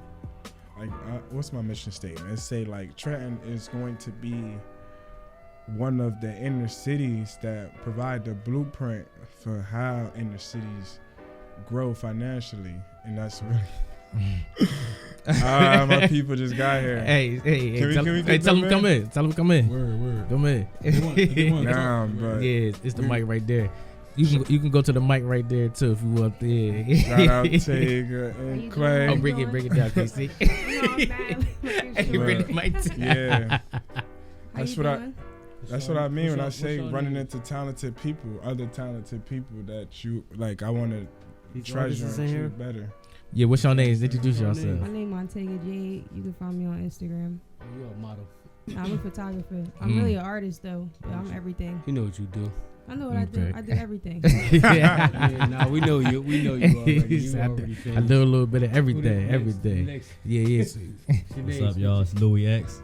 like, what's my mission statement? It say like Trenton is going to be one of the inner cities that provide the blueprint for how inner cities grow financially, and that's really my people just got here. Hey, Can we get tell them them come in. Tell them come in. Word. Come in. Nah, but Yeah, it's the mic right there. You can go to the mic right there too if you want. Yeah. shout out Tega and Clay. Oh, bring it down, Casey. Hey, bring the mic down. Yeah, How that's you what doing? that's what I mean when I What's say your running name? into talented people, other talented people that you like. I want to These treasure artists and in here. treat better. Yeah, what's your names? Introduce What's your yourself. My name Montega Jade. You can find me on Instagram. You a model. I'm a photographer. I'm really an artist though. But I'm everything. You know what you do. I know what I do. Okay. I do everything. Yeah, nah, we know you. We know you already. You already I famous. do a little bit of Who everything. next? Everything. Who next? Yeah. What's up, y'all? It's Louis X.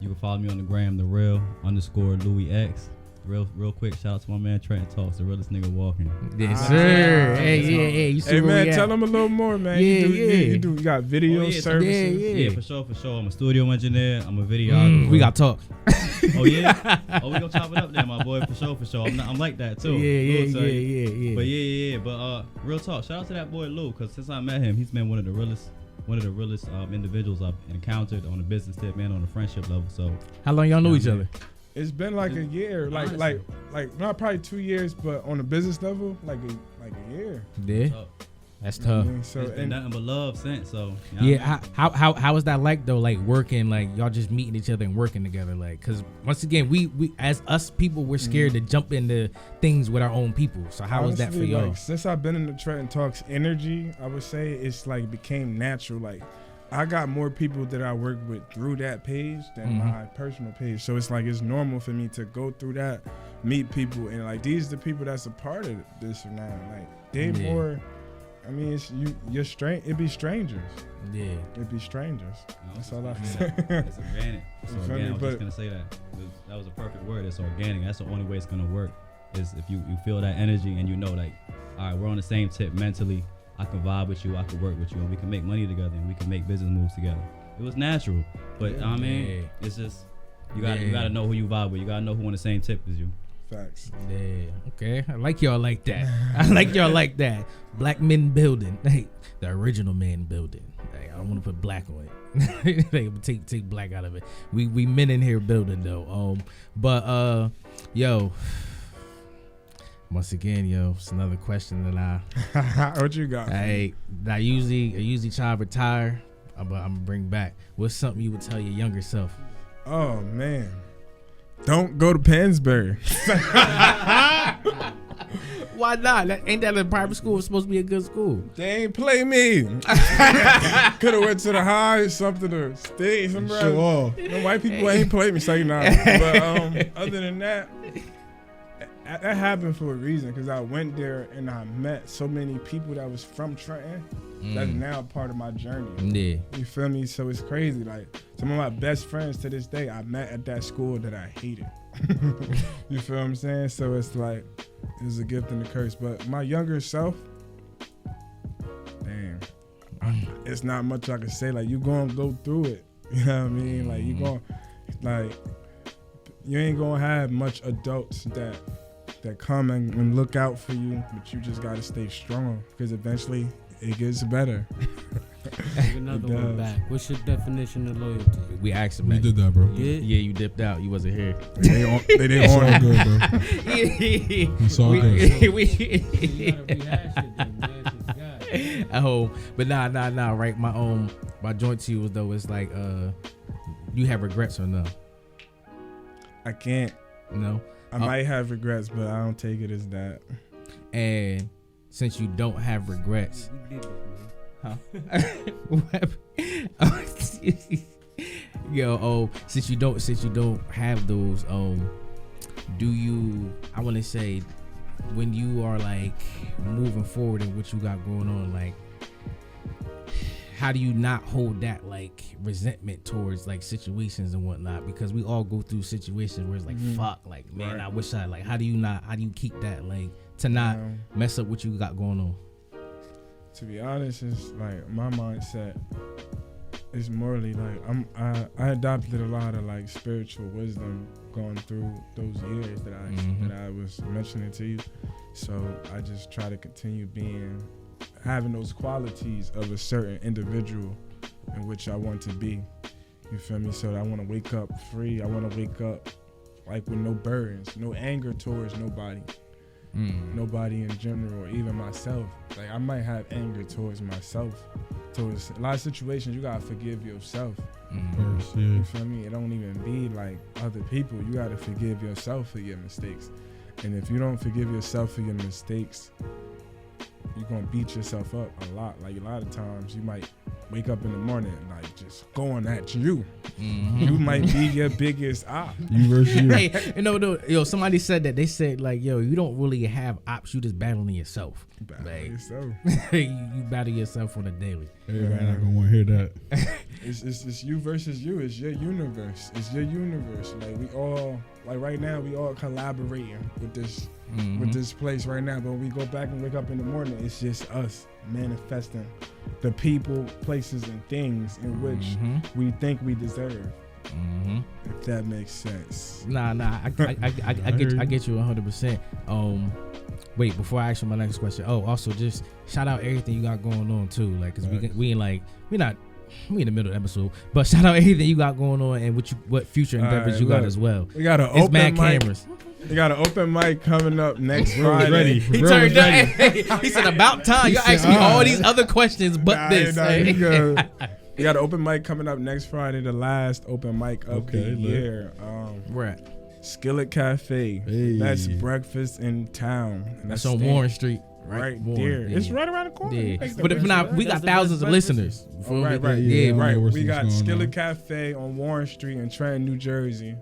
You can follow me on the gram, _Louis X. Real quick, shout out to my man Trenton Talks, the realest nigga walking. Yes, Ah, sir. yeah. Hey, you see Hey where man, we tell at? them a little more, man. Yeah, You got video Oh, yeah, services. Yeah. Yeah, for sure. I'm a studio engineer. I'm a videographer. We got talk. Oh yeah. Oh, we gonna chop it up there, my boy. For sure. I'm like that too. Yeah. But yeah. But real talk. Shout out to that boy Lou, cause since I met him, he's been one of the realest individuals I've encountered on a business tip and on a friendship level. So How long y'all know Yeah, each man. other? It's been like a year, like not probably 2 years, but on a business level, like a year. Yeah, that's tough. I mean, so it's been and nothing but love since. So you know what I mean? Yeah, how is that like though? Like working, like y'all just meeting each other and working together, like because once again, we as us people, we're scared to jump into things with our own people. So how is that for honestly, y'all? like, since I've been in the Trenton Talks energy, I would say it's like became natural. Like I got more people that I work with through that page than my personal page. So it's like it's normal for me to go through that, meet people, and like these the people that's a part of this now. Like they more. I mean, it's you're strange. It'd be strangers. Yeah, It'd be strangers. No, That's it's all I organic. say. It's organic. It's You feel organic. me? I was But- just gonna say that. That was a perfect word. It's organic. That's the only way it's gonna work. Is if you feel that energy and you know, like, all right, we're on the same tip mentally. I can vibe with you. I can work with you, and we can make money together, and we can make business moves together. It was natural, but I mean, it's just you gotta know who you vibe with. You gotta know who on the same tip as you. Facts. yeah. Okay, I like y'all like that. I like y'all like that. Black men building, hey, the original men building. Hey, I don't want to put black on it. Like, take black out of it. We men in here building though. But yo. Once again, yo, it's another question that What you got? I usually try to retire, but I'm gonna bring back. What's something you would tell your younger self? Oh man, don't go to Pennsbury. Why not? Ain't that a private school? It's supposed to be a good school. They ain't play me. Could have went to the high, something to stay somewhere. Show off. The white people ain't play me, say nah. But other than that, that happened for a reason because I went there and I met so many people that was from Trenton. That's now part of my journey. Yeah. You feel me? So it's crazy. Like some of my best friends to this day, I met at that school that I hated. You feel what I'm saying? So it's like it was a gift and a curse. But my younger self, damn, it's not much I can say. Like you gonna go through it. You know what I mean? Like you gonna you ain't gonna have much adults that come and look out for you, but you just gotta stay strong because eventually it gets better. Take another one back. What's your definition of loyalty? We asked him We that. did that, bro. Yeah. Yeah, you dipped out. You wasn't here. They on It's all it. good, bro. It's all good. But nah. Right, my joint to you though is like, you have regrets or no? I can't. No. I might have regrets, but I don't take it as that. And since you don't have regrets, since you don't have those, do you? I want to say, when you are like moving forward and what you got going on, like how do you not hold that like resentment towards like situations and whatnot? Because we all go through situations where it's like, fuck, like, man, I wish I, like, how do you keep that, like, to not mess up what you got going on? To be honest, it's like my mindset is morally like I adopted a lot of like spiritual wisdom going through those years that I was mentioning to you. So I just try to continue having those qualities of a certain individual in which I want to be. You feel me? So I want to wake up free. I want to wake up like with no burdens, no anger towards nobody. Nobody in general, or even myself. Like I might have anger towards myself. Towards a lot of situations, you gotta forgive yourself. You feel me? It don't even be like other people. You gotta forgive yourself for your mistakes. And if you don't forgive yourself for your mistakes, you're gonna beat yourself up a lot. Like a lot of times, you might wake up in the morning like just going at you. You might be your biggest op. You versus you. Hey, yo, somebody said that. They said like, yo, you don't really have ops. You just battling yourself. Yourself. you battle yourself on a daily. Everybody not gonna want to hear that. It's you versus you. It's your universe. It's your universe. Like we all, like right now, we all collaborating with this place right now. But when we go back and wake up in the morning, it's just us manifesting the people, places, and things in which we think we deserve. If that makes sense. Nah, I get you 100%. Wait, before I ask you my next question. Oh, also just shout out everything you got going on too. Like, cause we in the middle of the episode, but shout out everything you got going on and what future endeavors you got as well. We got it's mad cameras. We got an open mic coming up next Friday. He turned up. He said, about time. You asked me all these other questions, but this. We got an open mic coming up next Friday, the last open mic of the year. Where at? Skillet Cafe. Hey. That's breakfast in town. And that's on Warren Street. Right there. Yeah. It's right around the corner. Yeah. But we got thousands of listeners. Right. We got Skillet Cafe on Warren Street in Trenton, New Jersey.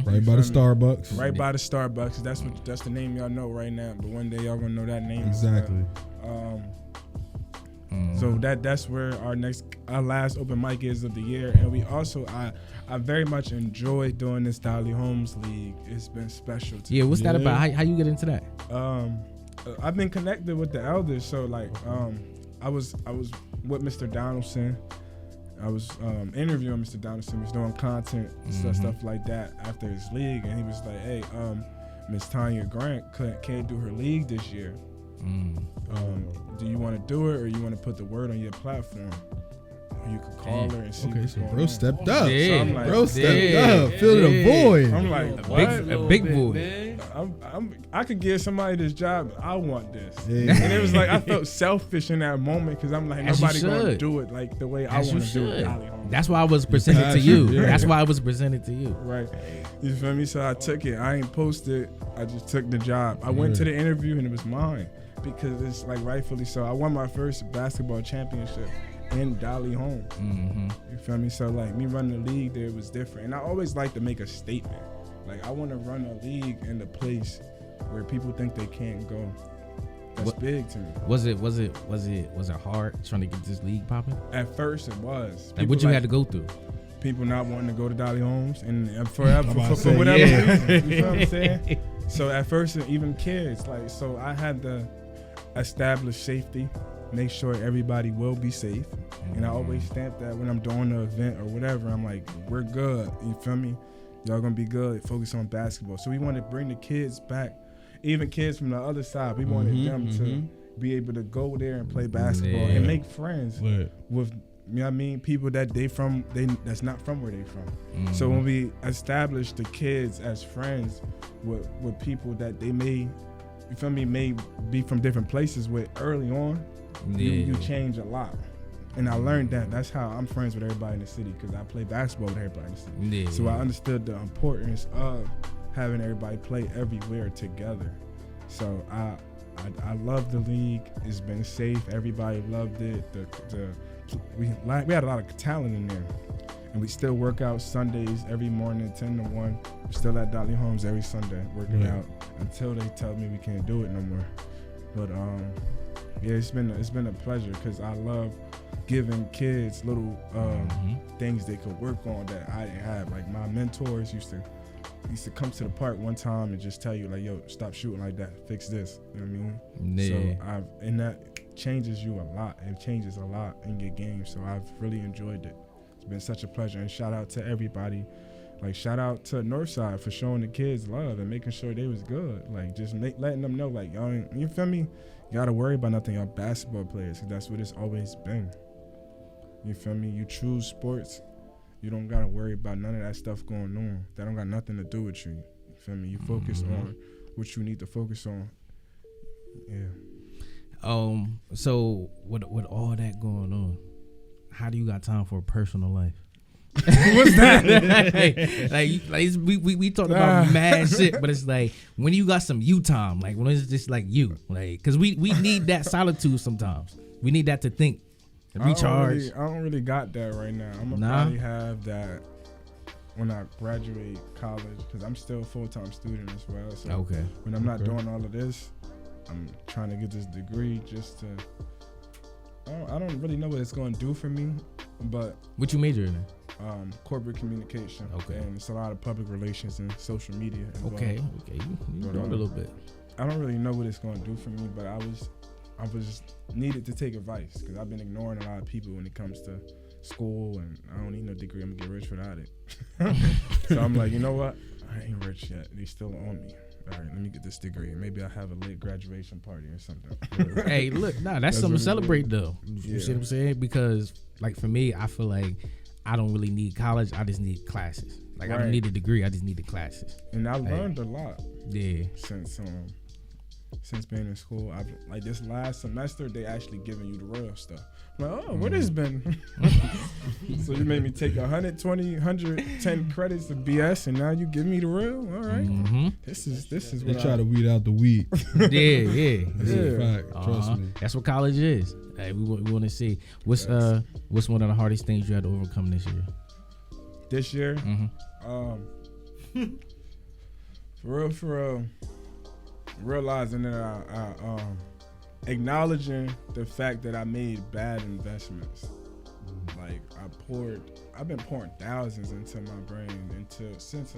Right by the Starbucks. Right by the Starbucks. That's the name y'all know right now. But one day y'all gonna know that name. Exactly. So that's where our last open mic is of the year. And we also I very much enjoy doing this Dolly Holmes League. It's been special to me. Yeah, what's that about? How you get into that? I've been connected with the elders, so like I was with Mr. Donaldson. I was interviewing Mr. Donaldson. He was doing content and stuff like that after his league, and he was like, "Hey, Miss Tanya Grant can't do her league this year. Do you want to do it, or you want to put the word on your platform? You could call her and see what's going on." Bro stepped up. Yeah. So I'm like, Bro stepped up. Filling a void. I'm like, A big void. I could give somebody this job. I want this. Yeah. And it was like I felt selfish in that moment because I'm like, nobody gonna do it like the way I want to do it. That's why I was presented to you. Yeah. That's why I was presented to you. Right. You feel me? So I took it. I ain't posted. I just took the job. I went to the interview and it was mine because it's like rightfully so. I won my first basketball championship in Dolly Home. You feel me? So like me running the league there was different. And I always like to make a statement. Like I want to run a league in the place where people think they can't go. That's big to me. Was it hard trying to get this league popping? At first it was. Like what you had to go through? People not wanting to go to Dolly Homes and forever for whatever reason. You know what I'm saying? So at first even kids, like so I had to establish safety, make sure everybody will be safe. And I always stamp that when I'm doing an event or whatever. I'm like, we're good. You feel me? Y'all gonna be good. Focus on basketball. So we want to bring the kids back, even kids from the other side. We wanted them to be able to go there and play basketball and make friends with, you know what I mean, people that that's not from where they from. So when we establish the kids as friends with people that they may, you feel me, may be from different places with early on, you change a lot. And I learned that. That's how I'm friends with everybody in the city because I play basketball with everybody in the city. Yeah. So I understood the importance of having everybody play everywhere together. So I love the league. It's been safe. Everybody loved it. We had a lot of talent in there. And we still work out Sundays every morning, 10 to 1. We're still at Dolly Homes every Sunday working out until they tell me we can't do it no more. But yeah, it's been a pleasure because I love giving kids little things they could work on that I didn't have. Like my mentors used to come to the park one time and just tell you like, yo, stop shooting like that, fix this. You know what I mean? Yeah. So and that changes you a lot. It changes a lot in your game. So I've really enjoyed it. It's been such a pleasure. And shout out to everybody. Like shout out to Northside for showing the kids love and making sure they was good. Like just letting them know like, y'all, you feel me? You gotta worry about nothing. Y'all basketball players. Cause that's what it's always been. You feel me? You choose sports. You don't gotta worry about none of that stuff going on. That don't got nothing to do with you. You feel me? You focus on what you need to focus on. Yeah. So with all that going on, how do you got time for a personal life? What's that? we talk about mad shit, but it's like when you got some you time, like when it's just like you, like because we need that solitude sometimes. We need that to think, to recharge. I don't really got that right now. I'm gonna probably have that when I graduate college because I'm still a full-time student as well. So okay. When I'm not doing all of this, I'm trying to get this degree just to. I don't really know what it's going to do for me, but what you major in? Corporate communication. Okay. And it's a lot of public relations and social media involved. Okay. You doing a little bit. I don't really know what it's going to do for me, but I was needed to take advice because I've been ignoring a lot of people when it comes to school, and I don't need no degree. I'm gonna get rich without it. So I'm like, you know what? I ain't rich yet. They still on me. All right, let me get this degree. Maybe I'll have a lit graduation party or something. Hey, look, that's something to celebrate though. You see what I'm saying? Because like for me, I feel like I don't really need college. I just need classes. Like I don't need a degree. I just need the classes. And I learned a lot. Yeah. Since being in school, I've like this last semester they actually giving you the real stuff. I'm like, what has been? So you made me take 110 credits of BS, and now you give me the real. All right, this is they try to weed out the weed. yeah. That's a fact. Trust me. That's what college is. Hey, we want to see what's one of the hardest things you had to overcome this year. This year, for real. Realizing that I acknowledging the fact that I made bad investments. Like I've been pouring thousands into my brain since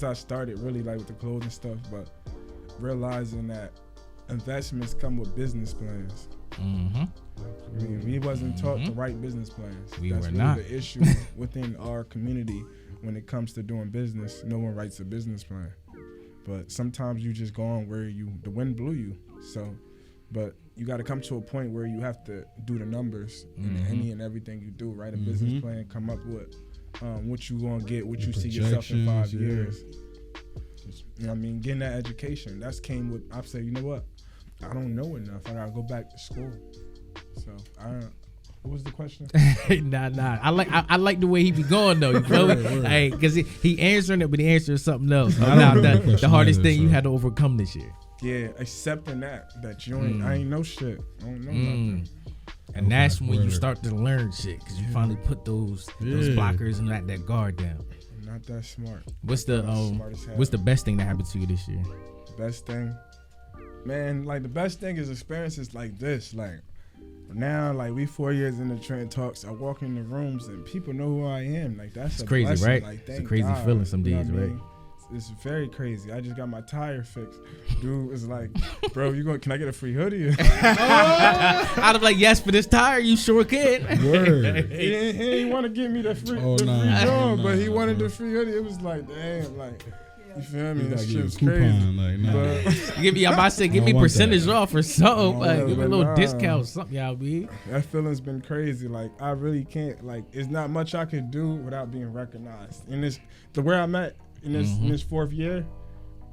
I started really like with the clothes and stuff, but realizing that investments come with business plans. I mean, we wasn't taught to write business plans. We That's were really not. the issue within our community when it comes to doing business. No one writes a business plan. But sometimes you just go on where the wind blew you. So, but you got to come to a point where you have to do the numbers in any and everything you do. Write a business plan, come up with what you gonna get, what you see yourself in 5 years. You know what I mean? Getting that education. That's came with. I've said, you know what? I don't know enough. I gotta go back to school. So what was the question? Nah. I like the way he be going though. You feel me? Hey, because he answering it, but he answering something else. The hardest thing you had to overcome this year. Yeah, accepting that you ain't. I ain't know shit. I don't know nothing. And that's when you start to learn shit because you finally put those blockers and that guard down. I'm not that smart. What's the best thing that happened to you this year? Best thing, man. Like the best thing is experiences like this. Like. Now, like we 4 years into Trenton Talks, I walk in the rooms and people know who I am. Like that's crazy, blessing. right? Like, it's a crazy feeling some days, right? It's very crazy. I just got my tire fixed. Dude was like, "Bro, can I get a free hoodie?" I'd be like, "Yes, for this tire, you sure can." Word. He didn't want to give me the free job, but he wanted the free hoodie. It was like, damn, like. You feel me? That shit's crazy. Like, nah. Give me percentage off or something. Like, give me a little discount or something, y'all be. That feeling's been crazy. Like, I really can't, like, it's not much I can do without being recognized. In where I'm at in this fourth year,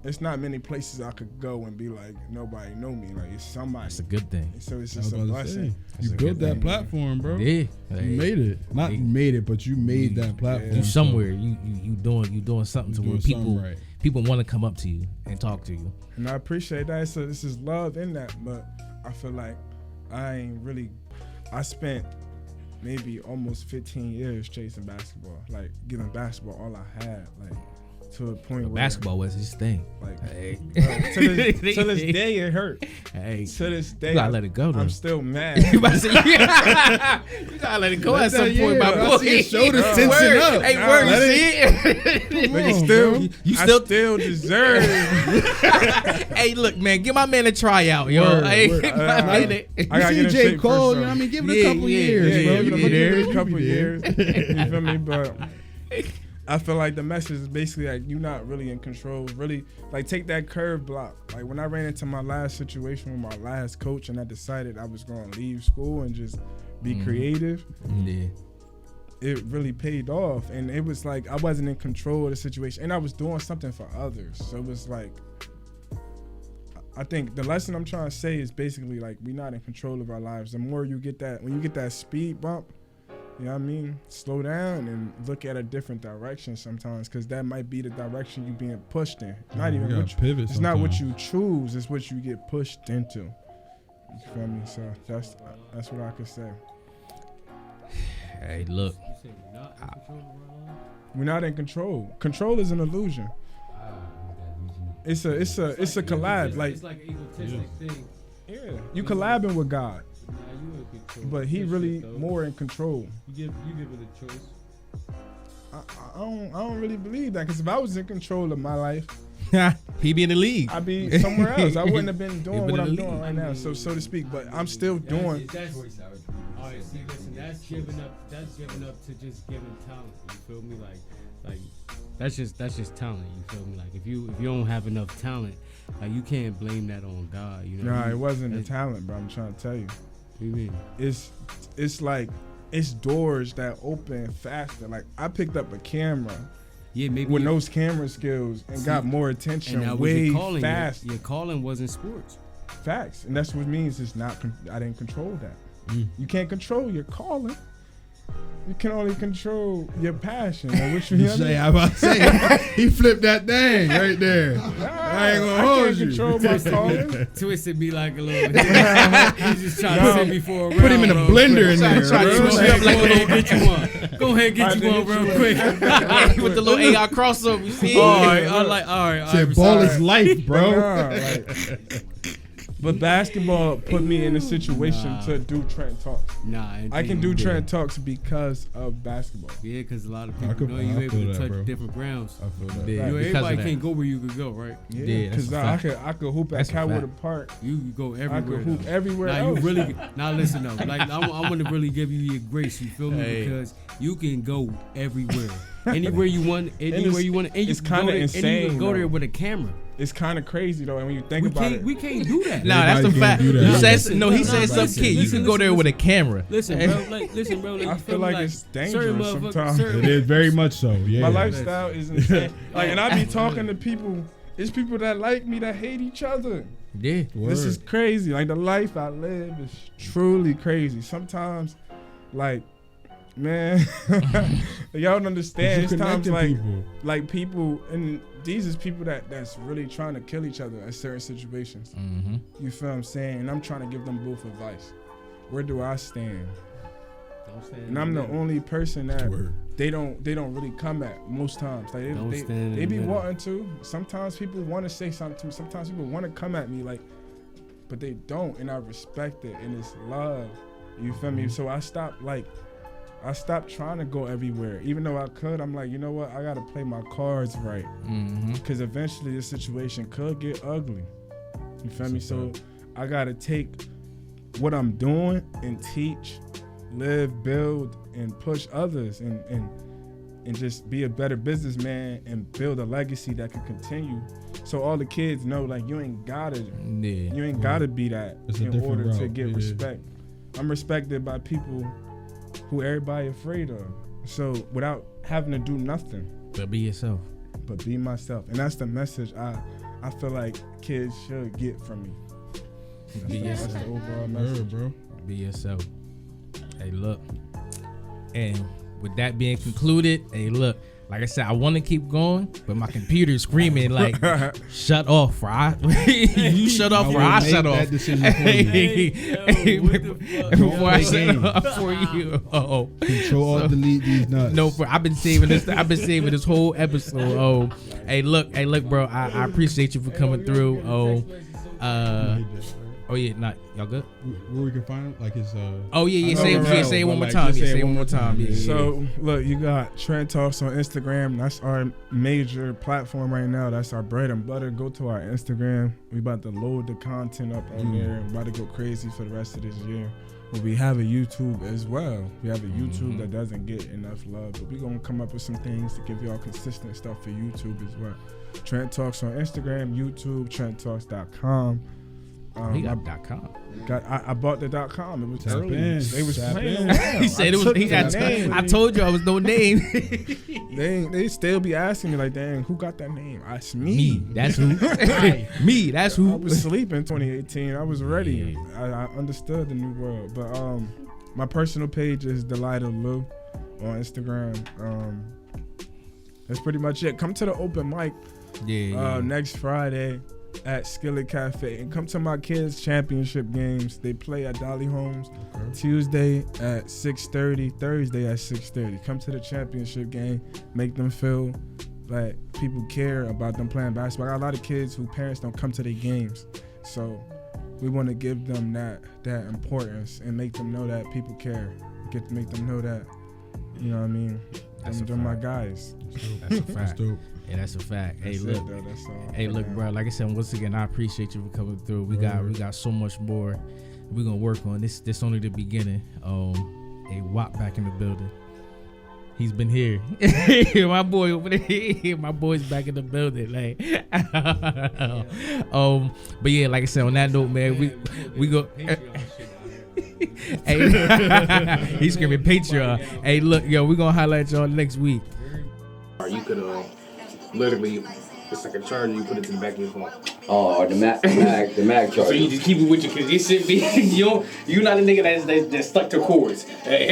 it's not many places I could go and be like, nobody know me. Like, it's somebody. It's a good thing. So it's just a blessing. You built that platform, bro. Yeah. You made it. Not you made it, but you made that platform. You somewhere. You doing something to where people want to come up to you and talk to you. And I appreciate that. So this is love in that, but I feel like I spent maybe almost 15 years chasing basketball, like giving basketball all I had. Like to a point where Basketball was his thing. like Hey. to this day it hurt. Hey, To this day, you gotta let it go, though. I'm still mad. You about to say, you gotta let it go at some point, my boy. I see his shoulders tensing Word. up. Hey, Nah, word, you let see it? But on, still, bro. You I still- still deserve. Hey, look, man, give my man a tryout, yo. Word, hey, word. give my man a- I gotta You get see in J. shape Cole, first, you know what I though. mean? Give it Yeah, a couple yeah, years, Yeah, bro. give You it be there, a you couple be there. years. You feel me? But I feel like the message is basically like you're not really in control. Really, like take that curve block. Like when I ran into my last situation with my last coach, and I decided I was going to leave school and just be creative. Yeah. It really paid off, and it was like I wasn't in control of the situation, and I was doing something for others. So it was like, I think the lesson I'm trying to say is basically like we're not in control of our lives. The more you get that, when you get that speed bump, you know what I mean? Slow down and look at a different direction sometimes, because that might be the direction you're being pushed in. Not even You what gotta pivot it's not what sometimes. you choose, it's what you get pushed into. You feel me? So that's what I could say. Hey, look. You say we're not in control of our lives? We're not in control. Control is an illusion. It's a collab. Like it's like an egotistic thing. yeah, you collabing with God, Nah, you in control. but he Good really shit, though. more in control. You give it a choice. I don't really believe that, because if I was in control of my life, He be in the league. I'd be somewhere else. I wouldn't have been He doing been what in I'm the doing league. right now, so to speak. But I'm still doing. That's all right. See, listen, that's giving up. That's giving up to just giving talent. You feel me? Like that's just talent. You feel me? Like if you don't have enough talent, like you can't blame that on God. You know? Nah, it wasn't the It's- talent, bro. I'm trying to tell you. What do you mean? It's like it's doors that open faster. Like I picked up a camera Yeah, maybe with you- those camera skills and got more attention and that was way your calling. fast. Your calling wasn't sports. Facts, and that's what it means. It's not. I didn't control that. You can't control your calling. You can only control your passion. And what you You hear say, me? I about to say, he flipped that thing right there. I ain't gonna hold can't you. control my calling. Twisted be like a little. He's just trying to send me for a round. Put him in a real blender in quick. there, Try to bro. switch it up like Go ahead, get you one. Go ahead, get you one real quick. with the little AI crossover. You see? All right, all right. Said ball is life, bro. Nah, like, but basketball put me in a situation to do Trenton Talks. Nah, I can do indeed. Trenton Talks because of basketball. Yeah, because a lot of I people could- know you I able feel to that, touch bro. different grounds. I feel that. Yeah. You know, because of everybody that. can't go where you could go, right? Yeah, that's because a I fact. could hoop at That's a Catwood fact. Park. You can go I everywhere. could hoop though. everywhere Now else. you really now listen though. Like I'm gonna really give you your grace. You feel me? Hey. Because you can go everywhere, anywhere you want, anywhere it's- you want, and you it's can go kinda there, and you insane, can go there though. with a camera. It's kind of crazy though, and when you think about it, We can't do that. Nah, that's the Everybody fact. can't do that. You Nah, said listen, no. He nah, said listen, some kid. You listen, can go there listen, with a camera. Listen, bro. Listen, bro. Like, I you feel me? like it's dangerous certain motherfuckers- sometimes. certain- It is very much so. Yeah. my lifestyle is insane. Like, and I be talking to people. It's people that like me that hate each other. Yeah. This is crazy. Like the life I live is truly crazy. Sometimes, like, man, y'all don't understand. It's times like people, and these is people that's really trying to kill each other in certain situations. Mm-hmm. You feel what I'm saying? And I'm trying to give them both advice. Where do I stand? And I'm the only person that they don't really come at most times. Like Don't stand in they the be middle. wanting to. Sometimes people want to say something to me. Sometimes people want to come at me, like, but they don't, and I respect it, and it's love. You feel me? So I stopped trying to go everywhere. Even though I could, I'm like, you know what? I gotta play my cards right, Mm-hmm. because eventually this situation could get ugly. You feel me? So I gotta take what I'm doing and teach, live, build, and push others, and just be a better businessman and build a legacy that can continue. So all the kids know, like, you ain't gotta be that It's a in different order to route, get yeah. respect. I'm respected by people who everybody afraid of. So without having to do nothing But be yourself. but be myself, and that's the message I feel like kids should get from me. Be That's yourself. the overall Word, message. bro. Be yourself. Hey, look. And with that being concluded, hey, look, Like I said, I want to keep going, but my computer's screaming like, "Shut off, you shut off, or I shut off." Before I shut off for you. Control Alt Delete these nuts. No, I've been saving this. I've been saving this whole episode. Hey, look, bro. I appreciate you for coming through. Oh yeah, not y'all good? Where we can find it? Like his Say it one more time. Say it one more time. Yeah. So look, you got Trenton Talks on Instagram. That's our major platform right now. That's our bread and butter. Go to our Instagram. We about to load the content up on there. We're about to go crazy for the rest of this year. But we have a YouTube as well. We have a YouTube that doesn't get enough love. But we're gonna come up with some things to give y'all consistent stuff for YouTube as well. Trenton Talks on Instagram, YouTube, TrentonTalks.com. He got .com. I bought the .com. It was Tap early. in. They was Tap playing in. around. He said it was. He got. I told you I was no name. They still be asking me like, "Dang, who got that name?" It's me. Me. That's who. Me. That's who. I was asleep in 2018. I was ready. I understood the new world. But my personal page is Delight of Lou on Instagram. That's pretty much it. Come to the open mic. Next Friday at Skillet Cafe, and come to my kids' championship games. They play at Dolly Homes Tuesday at 6:30, Thursday at 6:30. Come to the championship game. Make them feel like people care about them playing basketball. I got a lot of kids whose parents don't come to their games, so we want to give them that importance and make them know that people care. Make them know that, you know what I mean. They're my guys. That's a fact. Yeah, that's a fact. Hey, look. That's all. Hey, look, bro. Like I said, once again, I appreciate you for coming through. We got so much more we're gonna work on. This only the beginning. Hey, Whop back in the building. He's been here. My boy over there. My boy's back in the building. Like, but yeah, like I said, on that note, man, we go. Hey, he's screaming Patreon. Hey, look, yo, we're gonna highlight y'all next week. Or you could literally, it's like a charger, you put it to the back of your phone. Oh, the mag charger. So you just keep it with you, because this shit be, you're not a nigga that's stuck to cords.